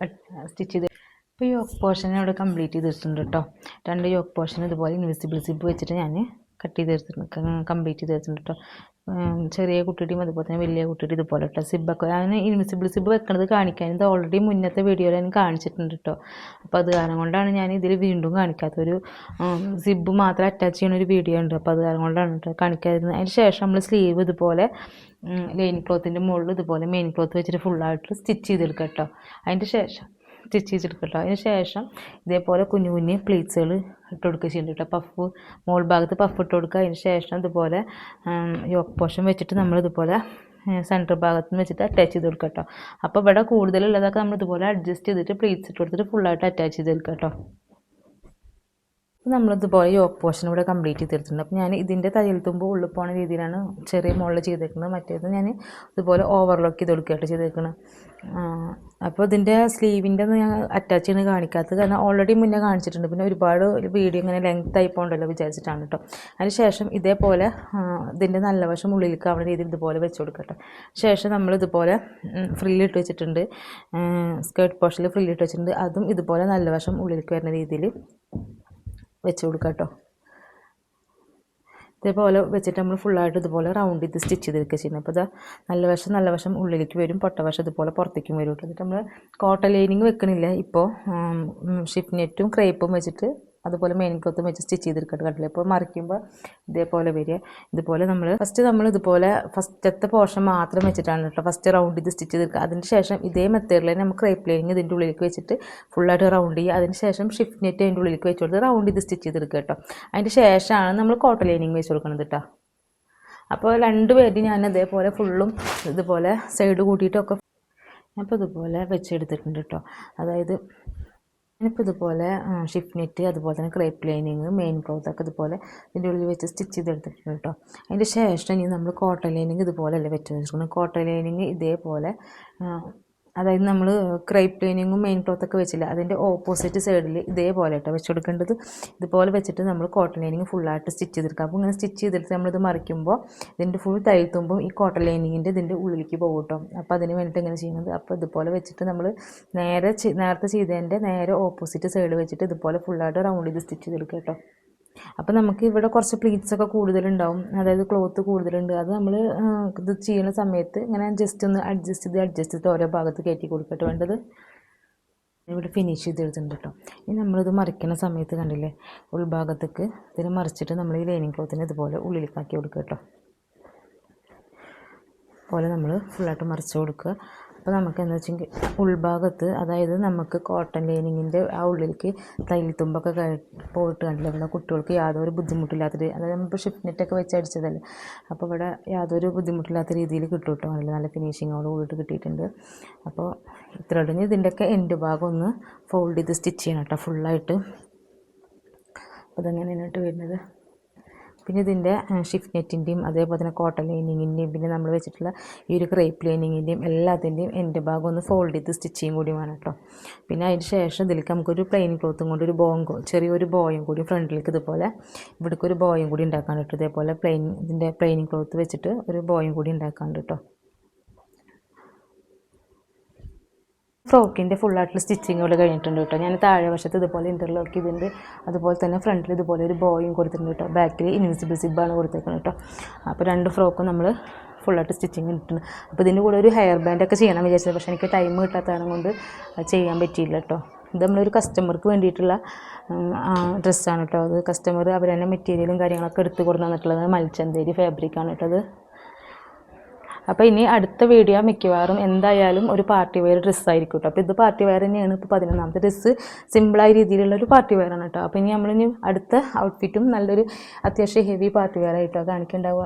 സ്റ്റിച്ച് ചെയ്ത്. ഇപ്പോൾ യോക്ക് പോർഷൻ അവിടെ കംപ്ലീറ്റ് ചെയ്തിട്ടുണ്ട് കേട്ടോ. 2 യോക്ക് പോർഷൻ ഇതുപോലെ ഇൻവിസിബിൾ സിബ് വെച്ചിട്ട് ഞാൻ കട്ട് ചെയ്തെടുത്തിട്ടുണ്ട്, കംപ്ലീറ്റ് ചെയ്തെടുത്തിട്ടുണ്ട് കേട്ടോ. ചെറിയ കുട്ടിയുടെയും അതുപോലെ തന്നെ വലിയ കുട്ടിയുടെ ഇതുപോലെ കേട്ടോ സിബൊക്കെ ഞാൻ ഇൻവിസിബിൾ സിബ് വെക്കുന്നത് കാണിക്കാൻ. ഇത് ഓൾറെഡി മുന്നത്തെ വീഡിയോയിൽ ഞാൻ കാണിച്ചിട്ടുണ്ട് കേട്ടോ. അപ്പോൾ അത് കാരണം കൊണ്ടാണ് ഞാൻ ഇതിൽ വീണ്ടും കാണിക്കാത്തൊരു സിബ് മാത്രം അറ്റാച്ച് ചെയ്യുന്ന ഒരു വീഡിയോ ഉണ്ട്. അപ്പോൾ അത് കാരണം കൊണ്ടാണ് കേട്ടോ കാണിക്കാതിരുന്നത്. അതിന് ശേഷം നമ്മൾ സ്ലീവ് ഇതുപോലെ ലൈൻ ക്ലോത്തിൻ്റെ മുകളിൽ ഇതുപോലെ മെയിൻ ക്ലോത്ത് വെച്ചിട്ട് ഫുള്ളായിട്ട് സ്റ്റിച്ച് ചെയ്തെടുക്കുക കേട്ടോ. അതിൻ്റെ ശേഷം സ്റ്റിച്ച് ചെയ്തെടുക്കുക കേട്ടോ. അതിന് ശേഷം ഇതേപോലെ കുഞ്ഞു കുഞ്ഞ് പ്ലീറ്റ്സുകൾ ഇട്ട് കൊടുക്കുക ചെയ്യുന്നുണ്ട് കേട്ടോ. പഫ് മോൾ ഭാഗത്ത് പഫ് ഇട്ട് കൊടുക്കുക. അതിന് ശേഷം ഇതുപോലെ യോക്ക് പോർഷൻ വെച്ചിട്ട് നമ്മളിതുപോലെ സെൻറ്റർ ഭാഗത്ത് നിന്ന് വെച്ചിട്ട് അറ്റാച്ച് ചെയ്ത് കൊടുക്കാം കേട്ടോ. അപ്പോൾ ഇവിടെ കൂടുതലുള്ളതൊക്കെ നമ്മൾ ഇതുപോലെ അഡ്ജസ്റ്റ് ചെയ്തിട്ട് പ്ലീറ്റ്സ് ഇട്ട് കൊടുത്തിട്ട് ഫുള്ളായിട്ട് അറ്റാച്ച് ചെയ്ത് കൊടുക്കാം കേട്ടോ. നമ്മളിതുപോലെ യോക്ക് പോർഷൻ ഇവിടെ കംപ്ലീറ്റ് ചെയ്തെടുത്തിട്ടുണ്ട്. അപ്പോൾ ഞാൻ ഇതിൻ്റെ തയ്യൽ തുമ്പ് ഉള്ളിൽ പോകുന്ന രീതിയിലാണ് ചെറിയ മുകളിൽ ചെയ്തേക്കുന്നത്. മറ്റേത് ഞാൻ ഇതുപോലെ ഓവർലോക്ക് ചെയ്ത് കൊടുക്കുകയായിട്ട് ചെയ്തേക്കുന്നത്. അപ്പോൾ ഇതിൻ്റെ സ്ലീവിൻ്റെ ഞാൻ അറ്റാച്ച് ചെയ്യുന്നത് കാണിക്കാത്തത് കാരണം ഓൾറെഡി മുന്നേ കാണിച്ചിട്ടുണ്ട്. പിന്നെ ഒരുപാട് വീഡിയോ ഇങ്ങനെ ലെങ്ത് ആയി പോകണ്ടല്ലോ വിചാരിച്ചിട്ടാണ് കേട്ടോ. അതിന് ശേഷം ഇതേപോലെ ഇതിൻ്റെ നല്ല വശം ഉള്ളിലേക്ക് ആവുന്ന രീതിയിൽ ഇതുപോലെ വെച്ച് കൊടുക്കട്ടെ. ശേഷം നമ്മൾ ഇതുപോലെ ഫ്രില്ലിട്ട് വെച്ചിട്ടുണ്ട്, സ്കേർട്ട് പോർഷനിൽ ഫ്രില്ലിട്ട് വെച്ചിട്ടുണ്ട്. അതും ഇതുപോലെ നല്ല വശം ഉള്ളിലേക്ക് വരുന്ന രീതിയിൽ വെച്ച് കൊടുക്കാം കേട്ടോ. ഇതേപോലെ വെച്ചിട്ട് നമ്മൾ ഫുള്ളായിട്ട് ഇതുപോലെ റൗണ്ട് ചെയ്ത് സ്റ്റിച്ച് ചെയ്തെടുക്കുക ചെയ്യുന്നത്. അപ്പോൾ ഇതാ നല്ല വശം ഉള്ളിലേക്ക് വരും, പൊട്ടവശം ഇതുപോലെ പുറത്തേക്കും വരും കേട്ടോ. എന്നിട്ട് നമ്മൾ കോട്ടൺ ലൈനിങ് വെക്കണില്ല ഇപ്പോൾ, ഷിപ്പ് നെറ്റും ക്രേപ്പും വെച്ചിട്ട് അതുപോലെ മെയിൻ ക്ലോത്തും വെച്ച് സ്റ്റിച്ച് ചെയ്തെടുക്കട്ടെ കണ്ടില്ല. ഇപ്പോൾ മറിക്കുമ്പോൾ ഇതേപോലെ വരിക. ഇതുപോലെ നമ്മൾ ഇതുപോലെ ഫസ്റ്റത്തെ പോർഷൻ മാത്രം വെച്ചിട്ടാണ് കേട്ടോ ഫസ്റ്റ് റൗണ്ട് ചെയ്ത് സ്റ്റിച്ച് ചെയ്തെടുക്കുക. അതിന് ശേഷം ഇതേ മെത്തേഡിൽ തന്നെ നമുക്ക് ക്രേപ്പ് ലൈനിങ് ഇതിൻ്റെ ഉള്ളിലേക്ക് വെച്ചിട്ട് ഫുള്ളായിട്ട് റൗണ്ട് ചെയ്യുക. അതിന് ശേഷം ഷിഫ്റ്റ് നെറ്റ് അതിൻ്റെ ഉള്ളിലേക്ക് വെച്ച് കൊടുത്ത് റൗണ്ട് ചെയ്ത് സ്റ്റിച്ച് ചെയ്തെടുക്കുക കേട്ടോ. അതിൻ്റെ ശേഷമാണ് നമ്മൾ കോട്ടൺ ലൈനിങ് വെച്ച് കൊടുക്കുന്നത് കേട്ടോ. അപ്പോൾ രണ്ടുപേരും ഞാൻ ഇതേപോലെ ഫുള്ളും ഇതുപോലെ സൈഡ് കൂട്ടിയിട്ടൊക്കെ അപ്പോൾ ഇതുപോലെ വെച്ചെടുത്തിട്ടുണ്ട് കേട്ടോ. അതായത് ഞാനിപ്പോൾ ഇതുപോലെ ഷിഫ്റ്റ് നെറ്റ് അതുപോലെ തന്നെ ക്രേപ്പ് ലൈനിങ് മെയിൻ ക്ലോത്തൊക്കെ ഇതുപോലെ ഇതിൻ്റെ ഉള്ളിൽ വെച്ച് സ്റ്റിച്ച് ചെയ്തെടുത്തിട്ടുണ്ട് കേട്ടോ. അതിൻ്റെ ശേഷം ഇനി നമ്മൾ കോട്ടൺ ലൈനിങ് ഇതുപോലെയല്ലേ വെച്ച് വെച്ചിരിക്കുന്നത്. കോട്ടൺ ലൈനിങ് ഇതേപോലെ അതായത് നമ്മൾ ക്രേപ്പ് ലൈനിങ്ങും മെയിൻ ക്ലോത്തൊക്കെ വെച്ചില്ല അതിൻ്റെ ഓപ്പോസിറ്റ് സൈഡിൽ ഇതേപോലെ കേട്ടോ വെച്ച് കൊടുക്കേണ്ടത്. ഇതുപോലെ വെച്ചിട്ട് നമ്മൾ കോട്ടൺ ലൈനിങ് ഫുള്ളായിട്ട് സ്റ്റിച്ച് ചെയ്തെടുക്കുക. അപ്പോൾ ഇങ്ങനെ സ്റ്റിച്ച് ചെയ്തിട്ട് നമ്മളിത് മറിക്കുമ്പോൾ ഇതിൻ്റെ ഫുൾ തയ്ത്തുമ്പോൾ ഈ കോട്ടൺ ലൈനിങ്ങിൻ്റെ ഇതിൻ്റെ ഉള്ളിലേക്ക് പോകും കേട്ടോ. അപ്പോൾ അതിന് വേണ്ടിയിട്ട് ഇങ്ങനെ ചെയ്യുന്നത്. അപ്പോൾ ഇതുപോലെ വെച്ചിട്ട് നമ്മൾ നേരത്തെ ചെയ്തതിൻ്റെ നേരെ ഓപ്പോസിറ്റ് സൈഡ് വെച്ചിട്ട് ഇതുപോലെ ഫുള്ളായിട്ട് റൗണ്ട് ചെയ്ത് സ്റ്റിച്ച് ചെയ്തെടുക്കുക കേട്ടോ. അപ്പോൾ നമുക്ക് ഇവിടെ കുറച്ച് പ്ലീറ്റ്സൊക്കെ കൂടുതലുണ്ടാവും, അതായത് ക്ലോത്ത് കൂടുതലുണ്ട്. അത് നമ്മൾ ഇത് ചെയ്യുന്ന സമയത്ത് ഇങ്ങനെ ജസ്റ്റ് ഒന്ന് അഡ്ജസ്റ്റ് ചെയ്തിട്ട് ഓരോ ഭാഗത്ത് കയറ്റി കൊടുക്കട്ടെ വേണ്ടത്. ഇവിടെ ഫിനിഷ് ചെയ്തെടുത്തിട്ടുണ്ട് കേട്ടോ. ഇനി നമ്മളിത് മറിക്കുന്ന സമയത്ത് കണ്ടില്ലേ ഉൾഭാഗത്തേക്ക് ഇതിന് മറിച്ചിട്ട് നമ്മൾ ഈ ലൈനിങ് ക്ലോത്തിനെ ഇതുപോലെ ഉള്ളിലേക്കാക്കി കൊടുക്കുക കേട്ടോ. പോലെ നമ്മൾ ഫുള്ളായിട്ട് മറിച്ച് കൊടുക്കുക. അപ്പോൾ നമുക്ക് എന്താ വെച്ചെങ്കിൽ ഉൾഭാഗത്ത് അതായത് നമുക്ക് കോട്ടൺ ലൈനിങ്ങിൻ്റെ ആ ഉള്ളിലേക്ക് തയ്യൽത്തുമ്പൊക്കെ പോയിട്ട് കണ്ടില്ല. ഇവിടെ കുട്ടികൾക്ക് യാതൊരു ബുദ്ധിമുട്ടില്ലാത്ത അതായത് നമ്മളിപ്പോൾ ഷിഫ്റ്റ് നെറ്റൊക്കെ വെച്ച് അടിച്ചതല്ലേ. അപ്പോൾ ഇവിടെ യാതൊരു ബുദ്ധിമുട്ടില്ലാത്ത രീതിയിൽ കിട്ടും കേട്ടോ. നല്ല ഫിനിഷിങ്ങോട് കൂടിയിട്ട് കിട്ടിയിട്ടുണ്ട്. അപ്പോൾ ഇത്ര ഇടുന്ന ഇതിൻ്റെയൊക്കെ എൻഡ് ഭാഗം ഒന്ന് ഫോൾഡ് ചെയ്ത് സ്റ്റിച്ച് ചെയ്യണം കേട്ടോ ഫുള്ളായിട്ട്. അപ്പോൾ ഇതെങ്ങനെയാണ് വരുന്നത്. പിന്നെ ഇതിൻ്റെ ഷിഫ്റ്റ് നെറ്റിൻ്റെയും അതേപോലെ തന്നെ കോട്ടൺ ലൈനിങ്ങിൻ്റെയും പിന്നെ നമ്മൾ വെച്ചിട്ടുള്ള ഈ ഒരു ക്രേപ്പ് ലൈനിങ്ങിൻ്റെയും എല്ലാത്തിൻ്റെയും എൻ്റെ ഭാഗം ഒന്ന് ഫോൾഡ് ചെയ്ത് സ്റ്റിച്ച് ചെയ്യും കൂടി വേണം കേട്ടോ. പിന്നെ അതിന് ശേഷം ഇതിലേക്ക് നമുക്കൊരു പ്ലെയിൻ ക്ലോത്തും കൊണ്ട് ഒരു ചെറിയൊരു ബോയും കൂടി ഫ്രണ്ടിലേക്ക് ഇതുപോലെ ഇവിടേക്ക് ഒരു ബോയും കൂടി ഉണ്ടാക്കാൻ കേട്ടോ. ഇതേപോലെ ഇതിൻ്റെ പ്ലെയിൻ ക്ലോത്ത് വെച്ചിട്ട് ഒരു ബോയും കൂടി ഉണ്ടാക്കാൻ കേട്ടോ. ഫ്രോക്കിൻ്റെ ഫുള്ളായിട്ടുള്ള സ്റ്റിച്ചിങ് ഇവിടെ കഴിഞ്ഞിട്ടുണ്ട് കേട്ടോ. ഞാൻ താഴെ വശത്ത് ഇതുപോലെ ഇൻ്റർലോക്ക് ചെയ്തിട്ടുണ്ട്. അതുപോലെ തന്നെ ഫ്രണ്ടിൽ ഇതുപോലെ ഒരു ബോയും കൊടുത്തിട്ടുണ്ട് കേട്ടോ. ബാക്കിൽ ഇൻവിസിബിൾ സിബാണ് കൊടുത്തേക്കുന്നത് കേട്ടോ. അപ്പോൾ 2 ഫ്രോക്കും നമ്മൾ ഫുള്ളായിട്ട് സ്റ്റിച്ചിങ് ഇട്ടിട്ടുണ്ട്. അപ്പോൾ ഇതിൻ്റെ കൂടെ ഒരു ഹെയർ ബാൻഡൊക്കെ ചെയ്യണം വിചാരിച്ചത്, പക്ഷേ എനിക്ക് ടൈം കിട്ടാത്തതാണ് കൊണ്ട് അത് ചെയ്യാൻ പറ്റിയില്ല കേട്ടോ. ഇത് നമ്മളൊരു കസ്റ്റമർക്ക് വേണ്ടിയിട്ടുള്ള ഡ്രസ്സാണ് കേട്ടോ. അത് കസ്റ്റമർ അവർ തന്നെ മെറ്റീരിയലും കാര്യങ്ങളൊക്കെ എടുത്ത് കൊടുത്ത് തന്നിട്ടുള്ളത് മൽച്ചന്തേരി ഫാബ്രിക്കാണ് കേട്ടോ അത്. അപ്പോൾ ഇനി അടുത്ത വീഡിയോ മിക്കവാറും എന്തായാലും ഒരു പാർട്ടി വെയർ ഡ്രസ്സായിരിക്കും കേട്ടോ. അപ്പോൾ ഇത് പാർട്ടി വെയർ തന്നെയാണ്. ഇപ്പോൾ 11ാമത്തെ ഡ്രസ്സ് സിമ്പിളായ രീതിയിലുള്ള ഒരു പാർട്ടി വെയറാണ് കേട്ടോ. അപ്പോൾ ഇനി നമ്മളിനി അടുത്ത ഔട്ട്ഫിറ്റും നല്ലൊരു അത്യാവശ്യം ഹെവി പാർട്ടി വെയർ ആയിട്ടോ കാണിക്കുന്നുണ്ടാവുക.